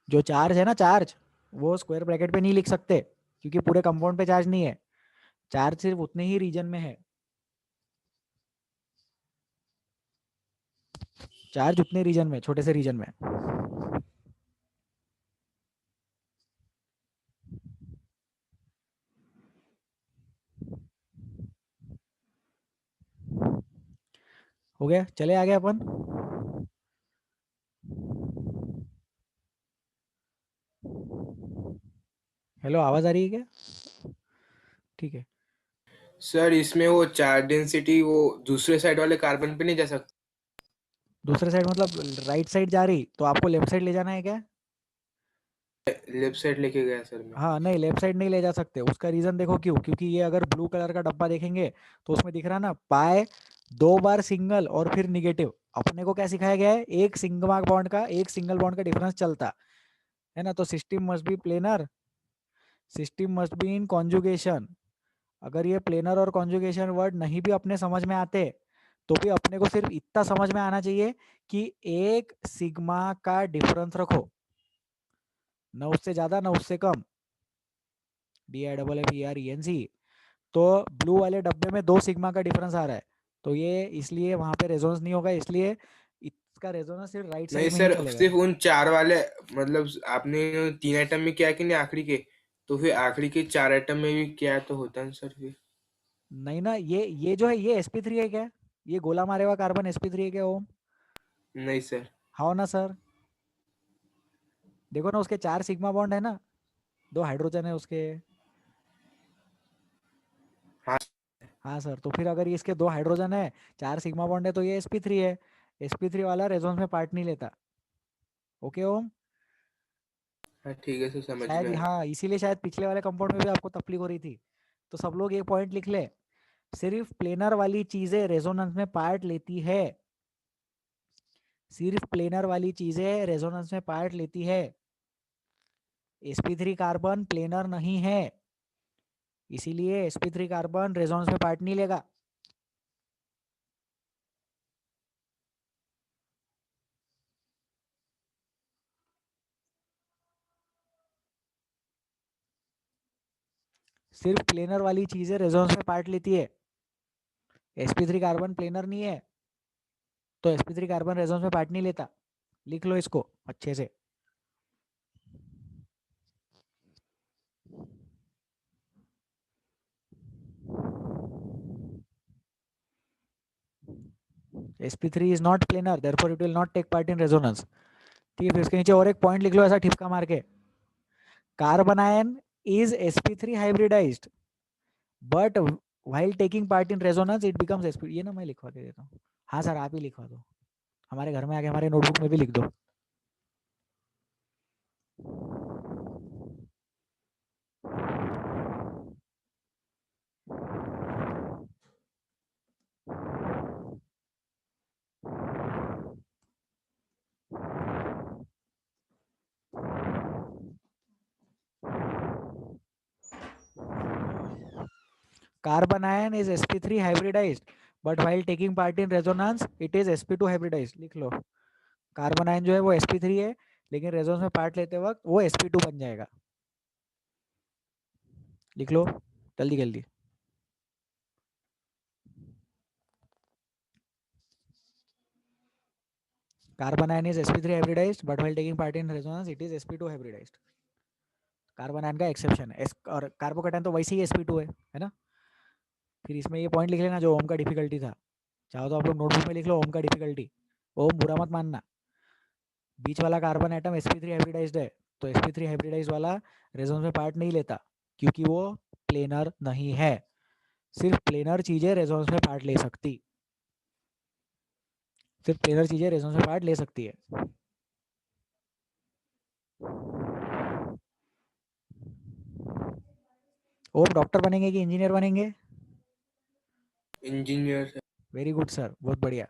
जो चार्ज है ना, चार्ज, वो स्क्वायर ब्रैकेट पे नहीं लिख सकते, क्योंकि पूरे कंपाउंड पे चार्ज नहीं है। चार्ज सिर्फ उतने ही रीजन में है, चार्ज उतने रीजन में, छोटे से रीजन में। हो गया, चले आगे अपन। हेलो, आवाज आ रही है क्या? ठीक है। सर इसमें वो चार्ज डेंसिटी वो दूसरे साइड वाले कार्बन पे नहीं जा सकता? दूसरे साइड मतलब राइट साइड जा रही, तो आपको लेफ्ट साइड ले जाना है क्या? लेफ्ट साइड लेके गया सर मैं। हाँ नहीं, लेफ्ट साइड नहीं ले जा सकते। उसका रीजन देखो क्यों, क्योंकि ये अगर ब्लू कलर का डब्बा देखेंगे तो उसमें दिख रहा है ना, पाए 2 बार सिंगल और फिर निगेटिव। अपने को क्या सिखाया गया है? एक सिग्मा बॉन्ड का एक सिंगल बॉन्ड का डिफरेंस चलता है ना। तो system must be planar, system must be in conjugation. अगर ये प्लेनर और कॉन्जुगेशन वर्ड नहीं भी अपने समझ में आते, तो भी अपने को सिर्फ इतना समझ में आना चाहिए कि एक सिग्मा का डिफरेंस रखो, न उससे ज्यादा न उससे कम। DIFFERENC। तो ब्लू वाले डब्बे में 2 सिग्मा का डिफरेंस आ रहा है, तो ये इसलिए वहां पे रेजोनेंस नहीं होगा, इसलिए इसका रेजोनेंस सिर्फ राइट नहीं साइड में ही सर, चलेगा। सिर्फ उन 4 वाले, मतलब आपने 3 आइटम में किया कि नहीं आखिरी के, तो फिर आखिरी के 4 आइटम में भी किया तो होता ना सर फिर। नहीं ना, ये जो है ये sp3 है क्या? ये गोला मारे हुआ कार्बन sp3 है क्या ओम? नहीं सर। हाँ ना सर, देखो ना उसके 4 सिग्मा बॉन्ड है ना, 2 हाइड्रोजन है उसके। हाँ हाँ सर, तो फिर अगर ये इसके 2 हाइड्रोजन है, 4 सिग्मा बॉन्ड है, तो ये sp3 है। sp3 वाला रेजोनेंस में पार्ट नहीं लेता। ओके ओम? हाँ ठीक है सर, समझ शायद में आया। हाँ, इसीलिए शायद पिछले वाले कंपाउंड में भी आपको तकलीफ हो रही थी। तो सब लोग ये पॉइंट लिख ले, सिर्फ प्लेनर वाली चीजें रेजोनेंस में पार्ट लेती है, सिर्फ प्लेनर वाली चीजें रेजोनेंस में पार्ट लेती है। sp3 कार्बन प्लेनर नहीं है, इसीलिए sp3 कार्बन रेजोनेंस में पार्ट नहीं लेगा। सिर्फ प्लेनर वाली चीजें रेजोनेंस में पार्ट लेती है, sp3 कार्बन प्लेनर नहीं है, तो sp3 कार्बन रेजोनेंस में पार्ट नहीं लेता। लिख लो इसको अच्छे से। sp3 is not planar, therefore it will not take part in resonance। ठीक है, फिर इसके नीचे और एक पॉइंट लिख लो ऐसा ठिपका मार के, carbon ion is sp3 hybridized but while taking part in resonance it becomes sp। ये ना मैं लिखवा दे देता हूँ। हाँ सर, आप ही लिखवा दो, हमारे घर में आके हमारे नोटबुक में भी लिख दो। carbon ion is sp3 hybridized but while taking part in resonance it is sp2 hybridized. लिख लो कार्बन आयन जो है वो sp3 है लेकिन रेजोनेंस में पार्ट लेते वक्त वो sp2 बन जाएगा. लिख लो जल्दी जल्दी. Carbon ion is sp3 hybridized but while taking part in resonance it is sp2 hybridized. Carbon ion का एक्सेप्शन है. और कार्बोकैटायन तो वैसे ही sp2 है ना. फिर इसमें ये पॉइंट लिख लेना जो ओम का डिफिकल्टी था. चाहो तो आप लोग नोटबुक में लिख लो ओम का डिफिकल्टी. ओम बुरा मत मानना. बीच वाला कार्बन एटम sp3 हाइब्रिडाइज्ड है तो sp3 हाइब्रिडाइज्ड वाला रेजोनेंस में पार्ट नहीं लेता क्योंकि वो प्लेनर नहीं है. सिर्फ प्लेनर चीजें रेजोनेंस में पार्ट ले सकती. सिर्फ प्लेनर चीजें रेजोनेंस में पार्ट ले सकती है. ओम डॉक्टर बनेंगे कि इंजीनियर बनेंगे? इंजीनियर. वेरी गुड सर, बहुत बढ़िया.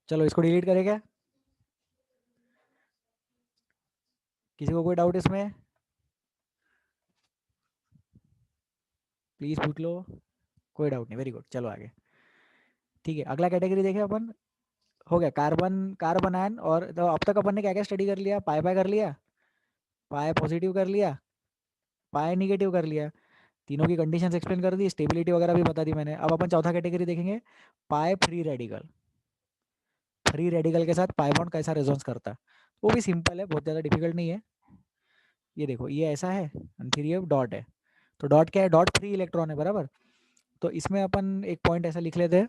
चलो इसको डिलीट करें क्या? किसी को कोई डाउट इसमें? प्लीज पूछ लो. कोई डाउट नहीं. Very good. चलो आगे. ठीक है, अगला कैटेगरी देखें अपन. हो गया कार्बन आयन. और तो अब तक अपन ने क्या क्या स्टडी कर लिया? पाई कर लिया, पाई पॉजिटिव कर लिया, पाई निगेटिव कर लिया. तीनों की कंडीशंस एक्सप्लेन कर दी, स्टेबिलिटी वगैरह भी बता दी मैंने. अब अपन चौथा कैटेगरी देखेंगे, पाई फ्री रेडिकल. फ्री रेडिकल के साथ पाई बॉन्ड कैसा रेजोनेंस करता है. वो भी सिंपल है, बहुत ज़्यादा डिफिकल्ट नहीं है. ये देखो ये ऐसा है और फिर ये डॉट है. तो डॉट क्या है? डॉट फ्री इलेक्ट्रॉन है, बराबर. तो इसमें अपन एक पॉइंट ऐसा लिख लेते हैं.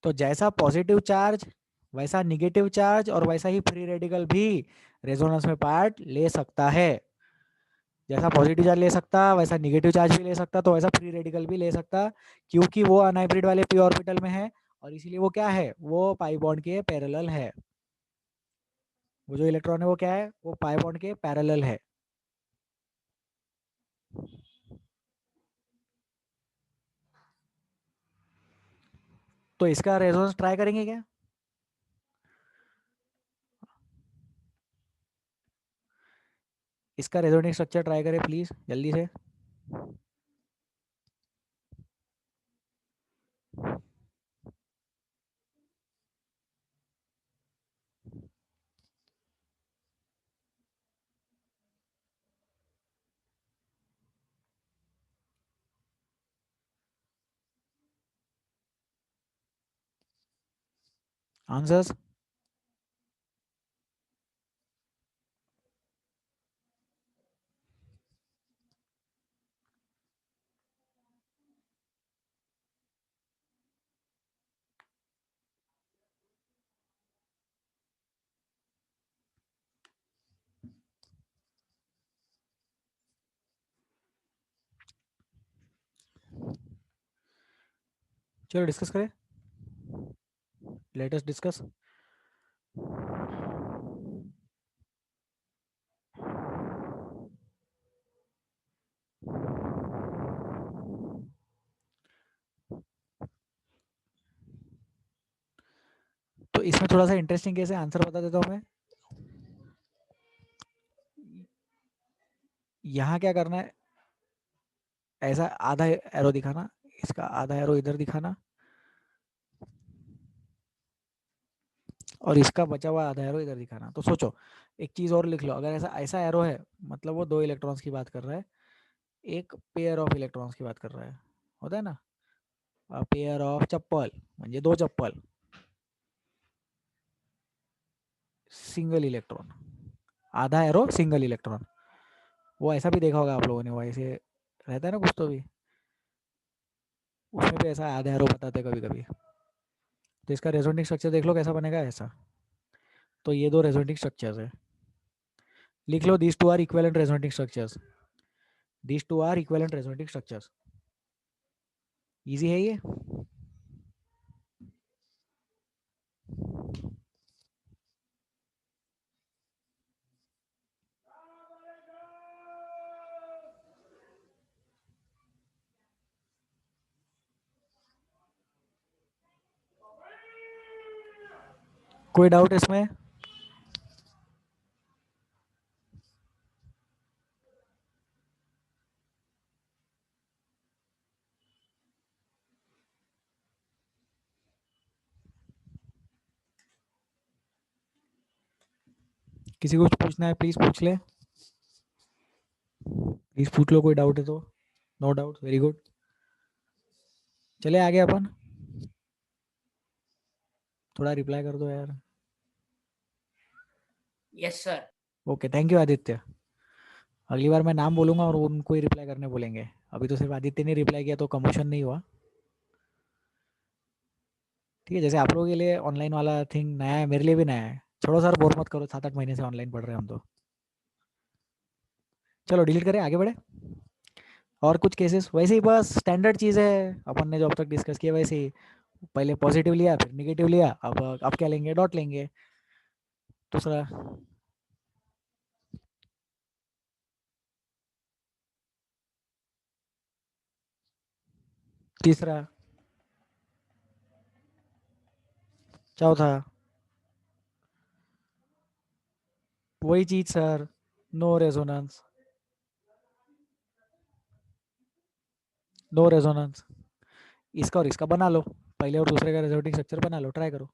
तो जैसा पॉजिटिव चार्ज वैसा निगेटिव चार्ज और वैसा ही फ्री रेडिकल भी रेजोनेंस में पार्ट ले सकता है. जैसा पॉजिटिव चार्ज ले सकता वैसा निगेटिव चार्ज भी ले सकता, तो वैसा फ्री रेडिकल भी ले सकता क्योंकि वो अनहाइब्रिड वाले पी ऑर्बिटल में है और इसीलिए वो क्या है? वो पाई बॉन्ड के पैरेलल है. वो जो इलेक्ट्रॉन है वो क्या है? वो पाई बॉन्ड के पैरेलल है. तो इसका रेजोनेंस ट्राई करेंगे क्या? इसका रेजोनेटिक स्ट्रक्चर ट्राई करें प्लीज जल्दी से. आंसर्स. चलो डिस्कस करें. Let us discuss. तो इसमें थोड़ा सा इंटरेस्टिंग कैसे आंसर बता देता हूँ मैं. यहाँ क्या करना है? ऐसा आधा एरो दिखाना, इसका आधा एरो इधर दिखाना और इसका बचा हुआ आधा एरो इधर दिखाना. तो सोचो एक चीज और लिख लो. अगर ऐसा ऐसा एरो है मतलब वो दो इलेक्ट्रॉन्स की बात कर रहा है, एक पेयर ऑफ इलेक्ट्रॉन्स की बात कर रहा है. होता है ना, पेयर ऑफ चप्पल म्हणजे दो चप्पल, सिंगल इलेक्ट्रॉन, आधा एरो सिंगल इलेक्ट्रॉन. वो ऐसा भी देखा होगा आप लोगों ने, वो ऐसे रहता है ना कुछ तो भी, उसमें भी ऐसा आधा एरो बताते कभी कभी. तो इसका रेजोनेटिक स्ट्रक्चर देख लो कैसा बनेगा ऐसा. तो ये दो रेजोनेटिक स्ट्रक्चर्स है. लिख लो these two are equivalent resonating structures. These two are equivalent resonating structures. Easy है ये. कोई डाउट इसमें? किसी को कुछ पूछना है प्लीज पूछ ले, प्लीज पूछ लो, कोई डाउट है तो। No doubt, very good. चले आगे अपन, थोड़ा रिप्लाई कर दो यार। Yes sir. Okay, thank you Aditya. अगली बार मैं नाम बोलूंगा और उनको ही रिप्लाई करने बोलेंगे। अभी तो सिर्फ आदित्य ने रिप्लाई किया तो कमोशन नहीं हुआ। ठीक है, जैसे आप लोगों के लिए ऑनलाइन वाला थिंग नया है, मेरे लिए भी नया है। छोड़ो सर, बोर मत करो, 7-8 महीने से ऑनलाइन पढ़ रहे हैं हम तो। चलो डिलीट करें, आगे बढ़े। और कुछ केसेस वैसे ही, बस स्टैंडर्ड चीज़ है, अपन ने जो अब तक डिस्कस किया वैसे ही। पहले पॉजिटिव लिया, फिर निगेटिव लिया, अब क्या लेंगे, डॉट लेंगे। दूसरा, तीसरा, चौथा, वही चीज sir, no resonance, no resonance. इसका और इसका बना लो, पहले और दूसरे का रिजल्टिंग स्ट्रक्चर बना लो, ट्राई करो।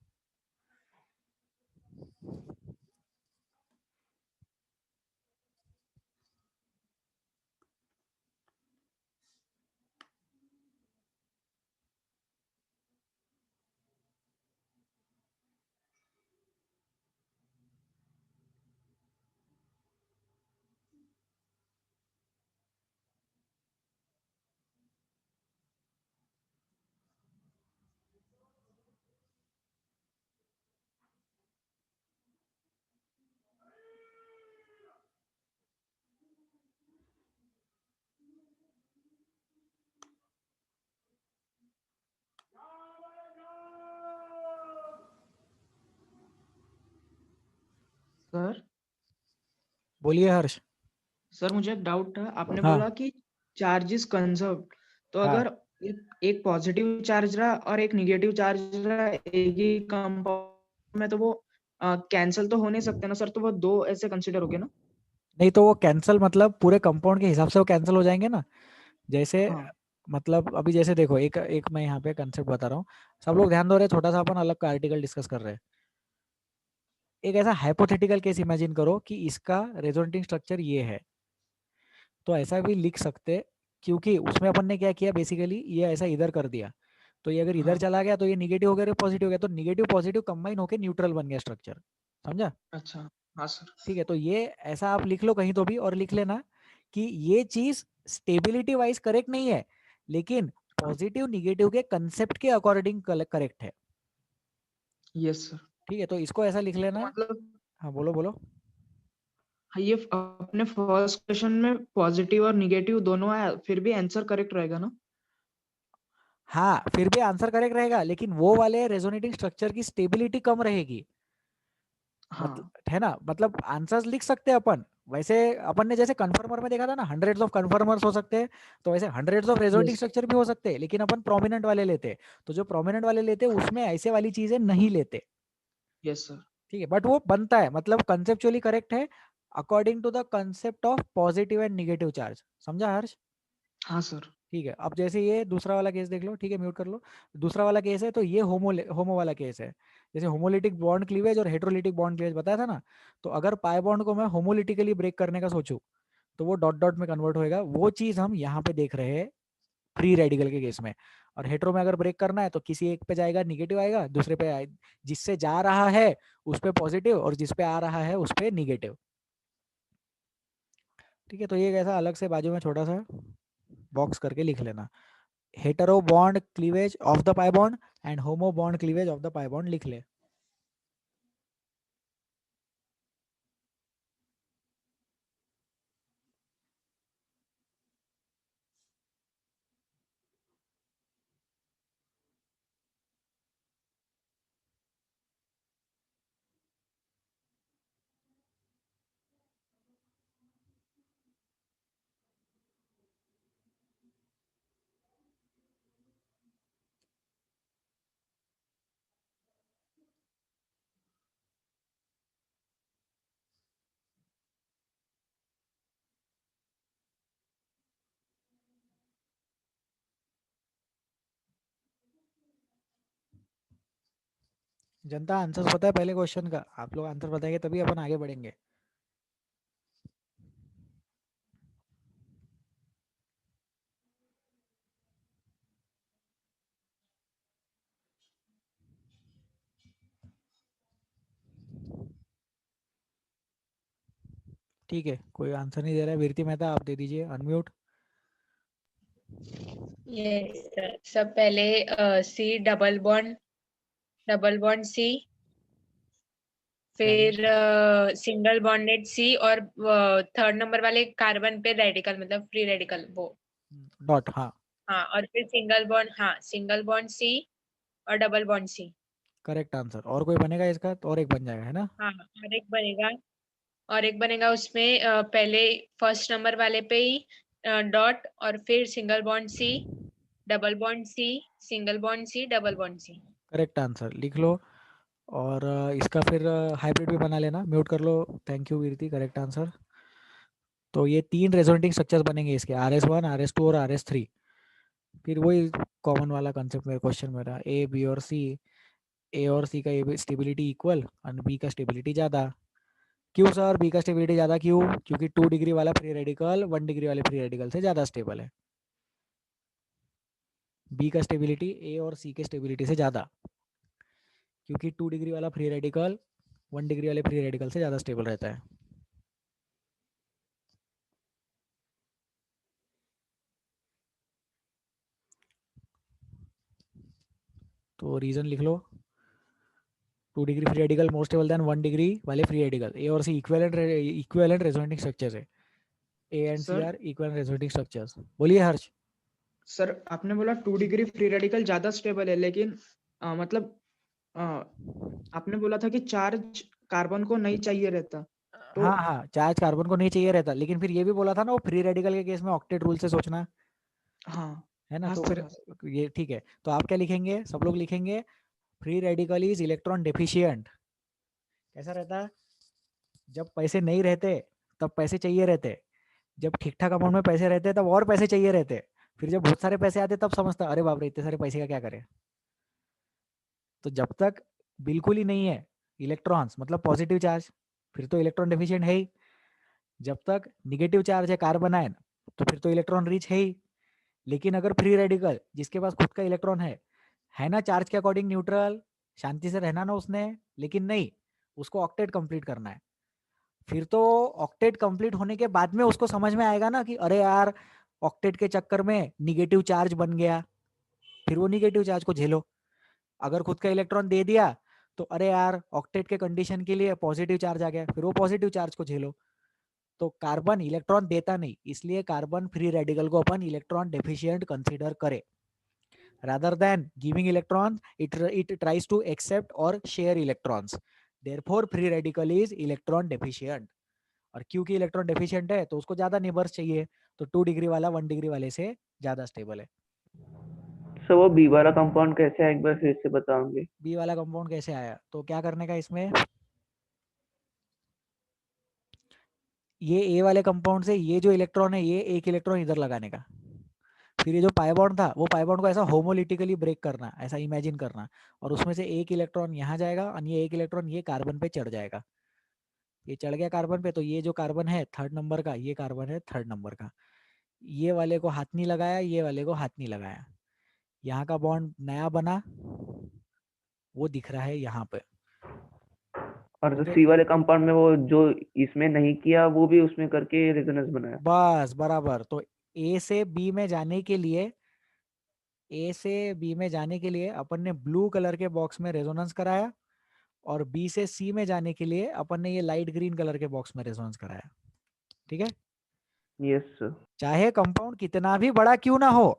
सर बोलिए हर्ष। सर मुझे एक डाउट था, आपने हाँ बोला कि चार्ज इज कंजर्व्ड, तो हाँ, अगर एक पॉजिटिव चार्ज रहा और एक निगेटिव चार्ज रहा एक ही कंपाउंड में, तो वो कैंसिल तो हो नहीं सकते ना सर, तो वो दो ऐसे कंसिडर हो गए ना? नहीं तो वो कैंसिल मतलब पूरे कंपाउंड के हिसाब से वो कैंसिल हो जाएंगे ना। जैसे हाँ मतलब अभी जैसे देखो, एक एक मैं यहाँ पे कंसेप्ट बता रहा हूँ, सब लोग ध्यान दो रहे, छोटा सा अपन अलग का आर्टिकल डिस्कस कर रहे हैं। एक ऐसा हाइपोथेटिकल केस इमेजिन करो कि इसका रेजोनेटिंग स्ट्रक्चर ये है, तो ऐसा भी लिख सकते, क्योंकि उसमें अपन ने क्या किया बेसिकली, ये ऐसा इधर कर दिया, तो ये अगर इधर हाँ। चला गया तो ये निगेटिव हो गया, पॉजिटिव हो गया, तो निगेटिव पॉजिटिव कंबाइन होकर न्यूट्रल बन गया स्ट्रक्चर। समझा? अच्छा। हाँ सर। ठीक है, तो ये ऐसा आप लिख लो कहीं तो भी, और लिख लेना कि ये चीज स्टेबिलिटी वाइज करेक्ट नहीं है, लेकिन पॉजिटिव निगेटिव के कंसेप्ट के अकॉर्डिंग करेक्ट है। Yes sir. ठीक है, तो इसको ऐसा लिख तो लेना। मतलब हाँ बोलो बोलो। हाँ, ये अपने फर्स्ट क्वेश्चन में पॉजिटिव और निगेटिव दोनों आया, फिर भी आंसर करेक्ट रहेगा ना? हाँ, फिर भी आंसर करेक्ट रहेगा, लेकिन वो वाले रेजोनेटिंग स्ट्रक्चर की स्टेबिलिटी कम रहेगी। मतलब हाँ। है ना, मतलब आंसर्स लिख सकते हैं अपन वैसे। अपन ने जैसे कन्फर्मर में देखा था ना, हंड्रेड्स ऑफ कन्फर्मर्स हो सकते हैं, तो वैसे hundreds of resonating yes. Structure भी हो सकते हैं, लेकिन अपन प्रोमिनेंट वाले लेते हैं। तो जो प्रोमिनेंट वाले लेते हैं उसमें ऐसे वाली चीजें नहीं लेते। Yes sir. ठीक है, बट वो बनता है, मतलब कंसेप्चुअली करेक्ट है according to the concept of positive and negative charge. समझा हर्ष? हाँ सर। ठीक है, अब जैसे ये दूसरा वाला केस देख लो, ठीक है म्यूट कर लो। दूसरा वाला केस है, तो ये होमो वाला केस है। जैसे होमोलिटिक बॉन्ड क्लीवेज और हेट्रोलिटिक बॉन्ड क्लीवेज बताया था ना, तो अगर पाई बॉन्ड को मैं होमोलिटिकली ब्रेक करने का सोचूं, तो वो डॉट डॉट में कन्वर्ट होएगा। वो चीज हम यहाँ पे देख रहे हैं फ्री रेडिकल के केस में। और हेट्रो में अगर ब्रेक करना है तो किसी एक पे जाएगा निगेटिव आएगा, दूसरे पे जिससे जा रहा है उस पे पॉजिटिव, और जिस पे आ रहा है उस पे निगेटिव। ठीक है, तो ये ऐसा अलग से बाजू में छोटा सा बॉक्स करके लिख लेना, hetero bond cleavage of the pi bond and homo bond cleavage of the pi bond लिख ले। जनता आंसर पता है पहले क्वेश्चन का? आप लोग आंसर बताएंगे तभी अपन आगे बढ़ेंगे। ठीक है, कोई आंसर नहीं दे रहा है। वीरती मेहता आप दे दीजिए, अनम्यूट। Yes sir. सब पहले सी डबल बॉन्ड सी, फिर सिंगल बॉन्डेड सी, और थर्ड नंबर वाले कार्बन पे रेडिकल मतलब फ्री रेडिकल वो। डॉट, हाँ हाँ, और फिर सिंगल बॉन्ड सी और double bond C. Correct answer. और कोई बनेगा इसका तो और एक बन जाएगा, है ना? हाँ, और एक बनेगा उसमें पहले फर्स्ट नंबर वाले पे ही डॉट, और फिर single bond C, double bond C, single bond C, double bond C. Correct answer लिख लो। और इसका फिर हाइब्रिड भी बना लेना, म्यूट कर लो। Thank you Virti, correct answer. तो ये 3 रेजोनेटिंग स्ट्रक्चर्स बनेंगे इसके, RS1, RS2 और RS3। फिर वही कॉमन वाला कंसेप्ट मेरा क्वेश्चन मेरा, ए बी और सी, ए और सी का स्टेबिलिटी इक्वल और बी का स्टेबिलिटी ज़्यादा। क्यों सर बी का स्टेबिलिटी ज़्यादा क्यों? क्योंकि 2 डिग्री वाला फ्री रेडिकल 1 डिग्री वाले फ्री रेडिकल से ज़्यादा स्टेबल है। बी का स्टेबिलिटी ए और सी के स्टेबिलिटी से ज़्यादा, क्योंकि 2 डिग्री वाला फ्री रेडिकल 1 डिग्री वाले फ्री रेडिकल से ज़्यादा स्टेबल रहता है। तो रीज़न लिख लो। 2 degree free radical more stable than 1 degree वाले फ्री रेडिकल। ए और सी इक्विवेलेंट रेजोनेटिंग स्ट्रक्चर्स है। A and C sir are equivalent resonating structures. बोलिए हर्ष। सर आपने बोला 2 डिग्री फ्री रेडिकल ज्यादा स्टेबल है, लेकिन मतलब आपने बोला था कि चार्ज कार्बन को नहीं चाहिए रहता, तो हाँ हाँ, चार्ज कार्बन को नहीं चाहिए रहता, लेकिन फिर ये भी बोला था ना वो फ्री रेडिकल के केस में ऑक्टेट रूल से सोचना, हाँ है ना? हाँ तो सर, फिर हाँ ये ठीक है। तो आप क्या लिखेंगे? सब लोग लिखेंगे free radical is electron deficient. कैसा रहता है? जब पैसे नहीं रहते तब पैसे चाहिए रहते, जब ठीक ठाक अमाउंट में पैसे रहते तब और पैसे चाहिए रहते, फिर जब बहुत सारे पैसे आते तब समझता अरे बाप रे इतने सारे पैसे का क्या करें। तो जब तक बिल्कुल ही नहीं है इलेक्ट्रॉन्स मतलब पॉजिटिव चार्ज, फिर तो इलेक्ट्रॉन डेफिशिएंट है ही। जब तक निगेटिव चार्ज है कार्बन आयन, तो फिर तो इलेक्ट्रॉन रिच है ही। लेकिन अगर फ्री रेडिकल जिसके पास खुद का इलेक्ट्रॉन है ना चार्ज के अकॉर्डिंग न्यूट्रल, शांति से रहना ना उसने, लेकिन नहीं, उसको ऑक्टेट कंप्लीट करना है। फिर तो ऑक्टेट कंप्लीट होने के बाद में उसको समझ में आएगा ना कि अरे यार ऑक्टेट के चक्कर में निगेटिव चार्ज बन गया, फिर वो निगेटिव चार्ज को झेलो। अगर खुद का इलेक्ट्रॉन दे दिया तो अरे यार ऑक्टेट के कंडीशन के लिए पॉजिटिव चार्ज आ गया, फिर वो पॉजिटिव चार्ज को झेलो। तो कार्बन इलेक्ट्रॉन देता नहीं, इसलिए कार्बन फ्री रेडिकल को अपन इलेक्ट्रॉन डेफिशिएंट कंसीडर करें। rather than giving electrons, it tries to accept or share electrons, therefore free radical is electron deficient। और क्योंकि इलेक्ट्रॉन डेफिशिएंट है तो उसको ज्यादा नेबर्स चाहिए, तो 2 डिग्री वाला 1 डिग्री वाले से ज्यादा स्टेबल है। सर वो बी वाला कंपाउंड कैसे है एक बार फिर से बताओगे? बी वाला कंपाउंड कैसे आया? तो क्या करने का इसमें, ये ए वाले कंपाउंड से ये जो इलेक्ट्रॉन है ये एक इलेक्ट्रॉन इधर लगाने का, फिर ये जो पाई बॉन्ड था वो पाई बॉन्ड को ऐसा होमोलिटिकली ब्रेक करना, ऐसा इमेजिन करना, और उसमें से एक इलेक्ट्रॉन यहाँ जाएगा और ये एक इलेक्ट्रॉन ये कार्बन पे चढ़ जाएगा। ये चढ़ गया कार्बन पे, तो ये जो कार्बन है 3rd नंबर का, ये कार्बन है 3rd नंबर का, ये वाले को हाथ नहीं लगाया, ये वाले को हाथ नहीं लगाया, यहाँ का बॉन्ड नया बना, वो दिख रहा है यहाँ पे। और जो पूरे सी वाले कंपाउंड में वो जो इसमें नहीं किया वो भी उसमें करके रेजोनेंस बनाया। बस बराबर। तो ए से बी में जाने के लिए, ए से बी में जाने के लिए अपन ने ब्लू कलर के बॉक्स में रेजोनेंस कराया, और बी से सी में जाने के लिए अपन ने ये लाइट ग्रीन कलर के बॉक्स में रेजोनेंस कराया। ठीक है? Yes sir. चाहे कंपाउंड कितना भी बड़ा क्यों ना हो,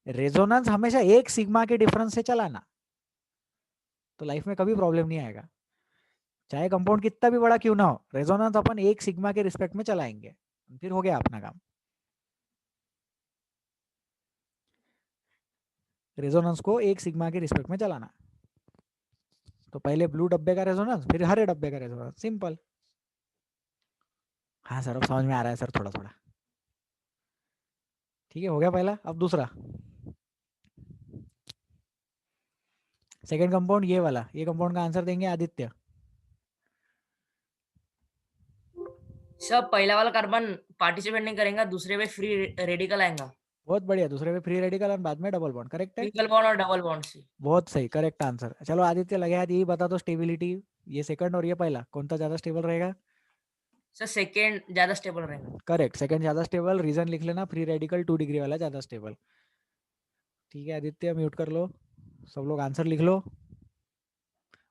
रेजोनेंस हमेशा 1 सिग्मा के डिफरेंस से चलाना, तो लाइफ में कभी प्रॉब्लम नहीं आएगा। चाहे कंपाउंड कितना भी बड़ा क्यों ना हो, रेजोनेंस अपन 1 सिग्मा के रिस्पेक्ट में चलाएंगे, फिर हो गया अपना काम। रेजोनेंस को 1 सिग्मा के रिस्पेक्ट में चलाना। तो पहले ब्लू डब्बे का रेजोनेंस, फिर हरे डब्बे का रेजोनेंस, सिंपल। हाँ सर अब समझ में आ रहा है सर थोड़ा थोड़ा। ठीक है, हो गया पहला। अब दूसरा, सेकंड कंपाउंड ये वाला, ये कंपाउंड का आंसर देंगे आदित्य। सर पहला वाला कार्बन पार्टिसिपेट नहीं करेगा, दूसरे में फ्री रेडिकल आएगा, बहुत बढ़िया, दूसरे में फ्री रेडिकल और बाद में डबल बॉन्ड, करेक्ट है। सिंगल बॉन्ड और डबल बॉन्ड से। बहुत सही, करेक्ट आंसर। चलो आदित्य लगे हाथ, यही बता दो स्टेबिलिटी, ये सेकंड और ये पहला कौन सा ज्यादा स्टेबल रहेगा। सर सेकेंड ज्यादा स्टेबल रहेगा। करेक्ट, सेकंड ज्यादा स्टेबल, रीजन लिख लेना, फ्री रेडिकल 2 डिग्री वाला ज्यादा स्टेबल। ठीक है आदित्य, म्यूट कर लो, सब लोग आंसर लिख लो।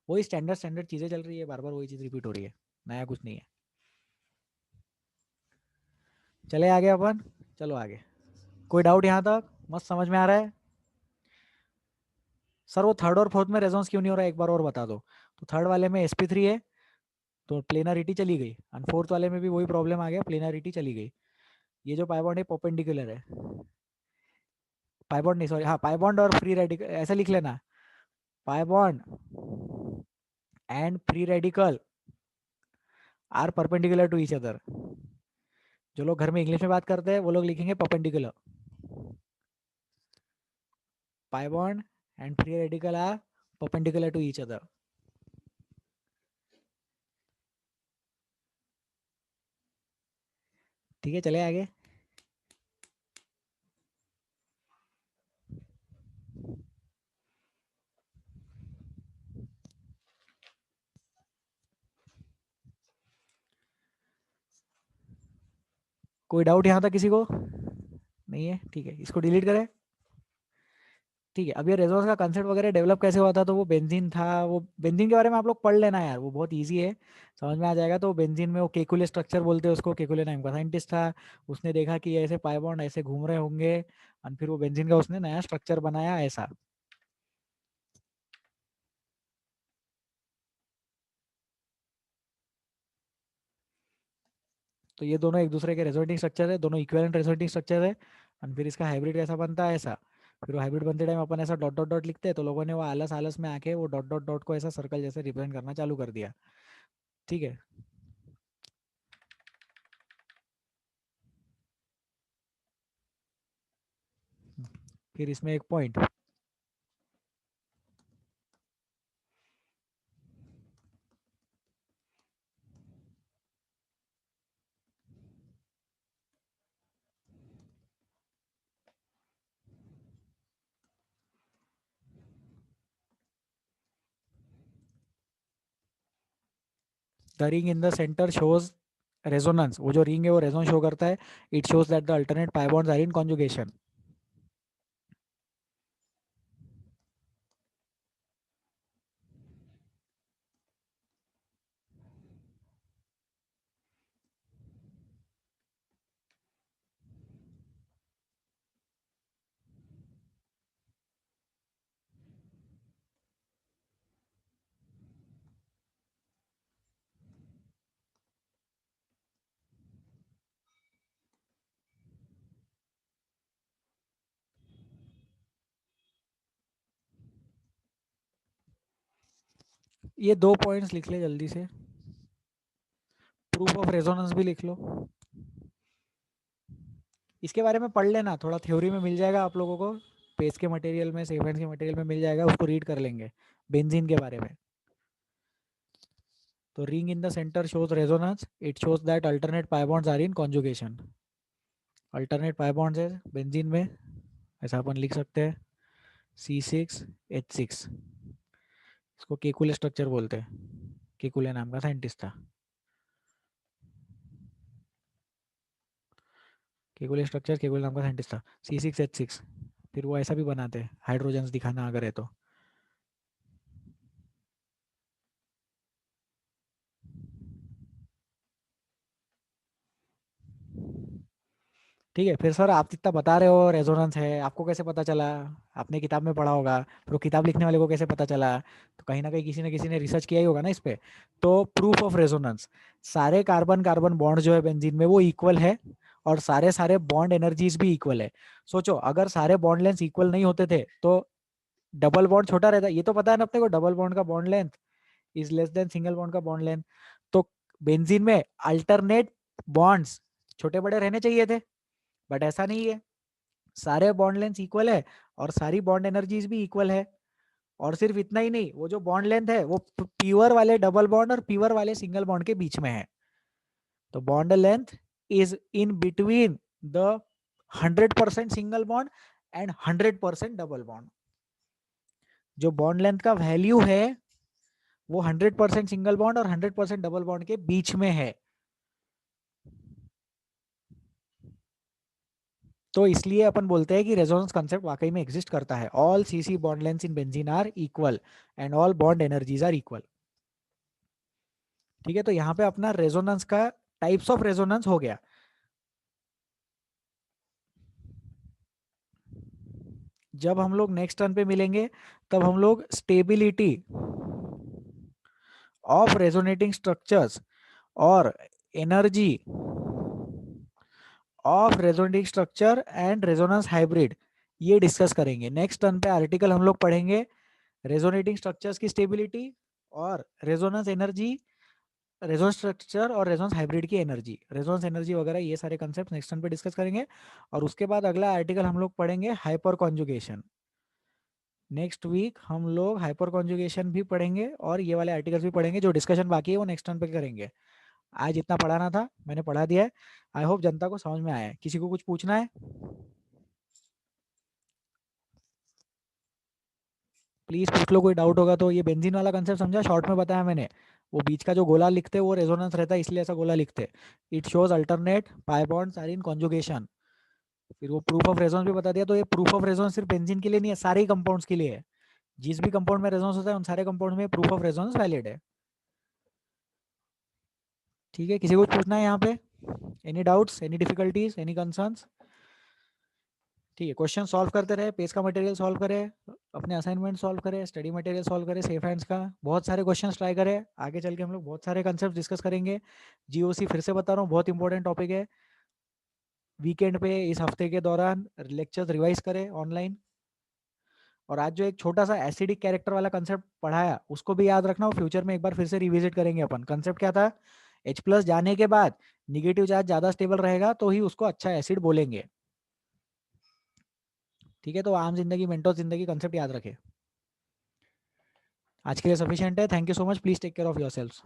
वही स्टैंडर्ड चीजें चल रही है, बार बार वही चीज रिपीट हो रही है, नया कुछ नहीं है। चले आगे अपन, चलो आगे। कोई डाउट यहाँ तक, मस्त समझ में आ रहा है। सर वो थर्ड और फोर्थ में रेजोनेंस क्यों नहीं हो रहा है, एक बार और बता दो। तो थर्ड वाले में sp3 है तो प्लेनरिटी चली गई, और फोर्थ वाले में भी वही प्रॉब्लम आ गया, प्लेनरिटी चली गई। ये जो पाई बॉन्ड है परपेंडिकुलर है, पाई बॉन्ड नहीं सॉरी, हाँ पाई बॉन्ड और फ्री रेडिकल ऐसा लिख लेना, pi bond and free radical are perpendicular to each other. जो लोग घर में इंग्लिश में बात करते हैं वो लोग लिखेंगे perpendicular, pi bond and free radical are perpendicular to each other. ठीक है चले आगे। कोई डाउट यहाँ तक किसी को नहीं है, ठीक है इसको डिलीट करें। ठीक है, अब ये रेजोनेंस का कंसेप्ट वगैरह डेवलप कैसे हुआ था, तो वो बेंजीन था, वो बेंजीन के बारे में आप लोग पढ़ लेना यार, वो बहुत इजी है, समझ में आ जाएगा। तो बेंजीन में वो केकुले स्ट्रक्चर बोलते हैं उसको, केकुले नाम का साइंटिस्ट था, उसने देखा कि ऐसे पाई बॉन्ड ऐसे घूम रहे होंगे, और फिर वो बेंजीन का उसने नया स्ट्रक्चर बनाया ऐसा। तो ये दोनों एक दूसरे के रेजोनेटिंग स्ट्रक्चर है, दोनों इक्विवेलेंट रेजोनेटिंग स्ट्रक्चर है, और फिर इसका हाइब्रिड कैसा बनता है ऐसा। फिर वो हाइब्रिड बनते टाइम अपन ऐसा डॉट डॉट डॉट लिखते हैं, तो लोगों ने वो आलस आलस में आके वो डॉट डॉट डॉट को ऐसा सर्कल जैसे रिप्रेजेंट करना चालू कर दिया। ठीक है, फिर इसमें एक point, the ring in the centre shows resonance, वो जो रिंग है वो रेजोनेंस शो करता है, it shows that the alternate pi bonds are in conjugation. ये 2 पॉइंट्स लिख ले जल्दी से, प्रूफ ऑफ रेजोनेंस भी लिख लो, इसके बारे में पढ़ लेना, थोड़ा थ्योरी में मिल जाएगा आप लोगों को, पेज के मटेरियल में, सेफेंस के मटेरियल में मिल जाएगा, उसको रीड कर लेंगे बेंजीन के बारे में। तो ring in the centre shows resonance, it shows that alternate pi bonds are in conjugation. Alternate pi bonds है बेंजीन में, ऐसा अपन लिख सकते हैं C6H6, इसको केकुले स्ट्रक्चर बोलते हैं, केकुले नाम का साइंटिस्ट था। केकुले स्ट्रक्चर, केकुले नाम का साइंटिस्ट था, C6H6। फिर वो ऐसा भी बनाते हैं, हाइड्रोजन्स दिखाना अगर है तो। ठीक है, फिर सर आप इतना बता रहे हो रेजोनेंस है, आपको कैसे पता चला, आपने किताब में पढ़ा होगा, फिर वो किताब लिखने वाले को कैसे पता चला, तो कहीं ना कहीं किसी ने रिसर्च किया ही होगा ना इस पे। तो प्रूफ ऑफ रेजोनेंस, सारे कार्बन कार्बन बॉन्ड जो है बेंजीन में वो इक्वल है, और सारे सारे बॉन्ड एनर्जीज भी इक्वल है। सोचो अगर सारे बॉन्ड लेंथ इक्वल नहीं होते थे तो डबल बॉन्ड छोटा रहता, ये तो पता है ना अपने को, डबल बॉन्ड का bond length is less than single bond का बॉन्ड लेंथ। तो बेंजीन में अल्टरनेट बॉन्ड्स छोटे बड़े रहने चाहिए थे, बट ऐसा नहीं है, सारे बॉन्ड लेंथ इक्वल है और सारी बॉन्ड एनर्जीज भी इक्वल है, और सिर्फ इतना ही नहीं, वो जो बॉन्ड लेंथ है वो प्योर वाले डबल बॉन्ड और प्योर वाले सिंगल बॉन्ड के बीच में है। तो bond length is in between the 100% single bond and 100% double bond. जो बॉन्ड लेंथ का वैल्यू है वो 100% सिंगल बॉन्ड और 100% डबल बॉन्ड के बीच में है। तो इसलिए अपन बोलते हैं कि रेजोनेंस कांसेप्ट वाकई में एग्जिस्ट करता है। All CC bond lengths in benzene are equal and all bond energies are equal. ठीक है, तो यहाँ पे अपना रेजोनेंस का टाइप्स ऑफ रेजोनेंस हो गया। जब हम लोग नेक्स्ट टर्न पे मिलेंगे तब हम लोग स्टेबिलिटी ऑफ रेजोनेटिंग स्ट्रक्चर्स और energy of resonating structure and resonance hybrid ये डिस्कस करेंगे। नेक्स्ट टर्न पे आर्टिकल हम लोग पढ़ेंगे रेजोनेटिंग स्ट्रक्चर्स की स्टेबिलिटी और रेजोनेंस एनर्जी, रेजोनेंस स्ट्रक्चर और रेजोनेंस हाइब्रिड की एनर्जी, रेजोनेंस एनर्जी वगैरह ये सारे कंसेप्ट नेक्स्ट टर्न पे डिस्कस करेंगे। और उसके बाद अगला आर्टिकल हम लोग पढ़ेंगे हाइपर कॉन्जुगेशन। नेक्स्ट वीक हम लोग हाइपर कॉन्जुगेशन भी पढ़ेंगे और ये वाले आर्टिकल्स भी पढ़ेंगे। जो डिस्कशन बाकी है वो नेक्स्ट टर्न पे करेंगे। आज इतना पढ़ाना था, मैंने पढ़ा दिया है। आई होप जनता को समझ में आया है। किसी को कुछ पूछना है प्लीज पूछ लो, कोई डाउट होगा तो। ये बेंजीन वाला कंसेप्ट समझा, शॉर्ट में बताया मैंने। वो बीच का जो गोला लिखते हैं वो रेजोनेंस रहता है, इसलिए ऐसा गोला लिखते हैं। It shows alternate pi bonds are in conjugation. फिर वो प्रूफ ऑफ रेजोनेंस भी बता दिया। तो ये प्रूफ ऑफ रेजोनेंस सिर्फ बेंजीन के लिए नहीं है, सारे ही कंपाउंड्स के लिए है। जिस भी कंपाउंड में रेजोनेंस होता है उन सारे कंपाउंड में प्रूफ ऑफ रेजोनेंस वैलिड है। ठीक है, किसी को पूछना है यहाँ पे? Any doubts, any difficulties, any concerns? ठीक है, क्वेश्चन सॉल्व करते रहे, पेज का मटेरियल सॉल्व करें, अपने असाइनमेंट सॉल्व करें, स्टडी मटेरियल सॉल्व करें, सेफ हैंड्स का बहुत सारे क्वेश्चंस ट्राई करें। आगे चल के हम लोग बहुत सारे कंसेप्ट डिस्कस करेंगे। जीओसी फिर से बता रहा हूँ, बहुत इंपॉर्टेंट टॉपिक है। वीकेंड पे इस हफ्ते के दौरान लेक्चर्स रिवाइज करें ऑनलाइन। और आज जो एक छोटा सा एसिडिक कैरेक्टर वाला कंसेप्ट पढ़ाया उसको भी याद रखना। और फ्यूचर में एक बार फिर से रिविजिट करेंगे अपन। कंसेप्ट क्या था? H+ जाने के बाद निगेटिव चार्ज ज्यादा स्टेबल रहेगा तो ही उसको अच्छा एसिड बोलेंगे। ठीक है, तो आम जिंदगी, मेंटल जिंदगी कंसेप्ट याद रखें। आज के लिए सफिशिएंट है। Thank you so much. Please take care of yourselves.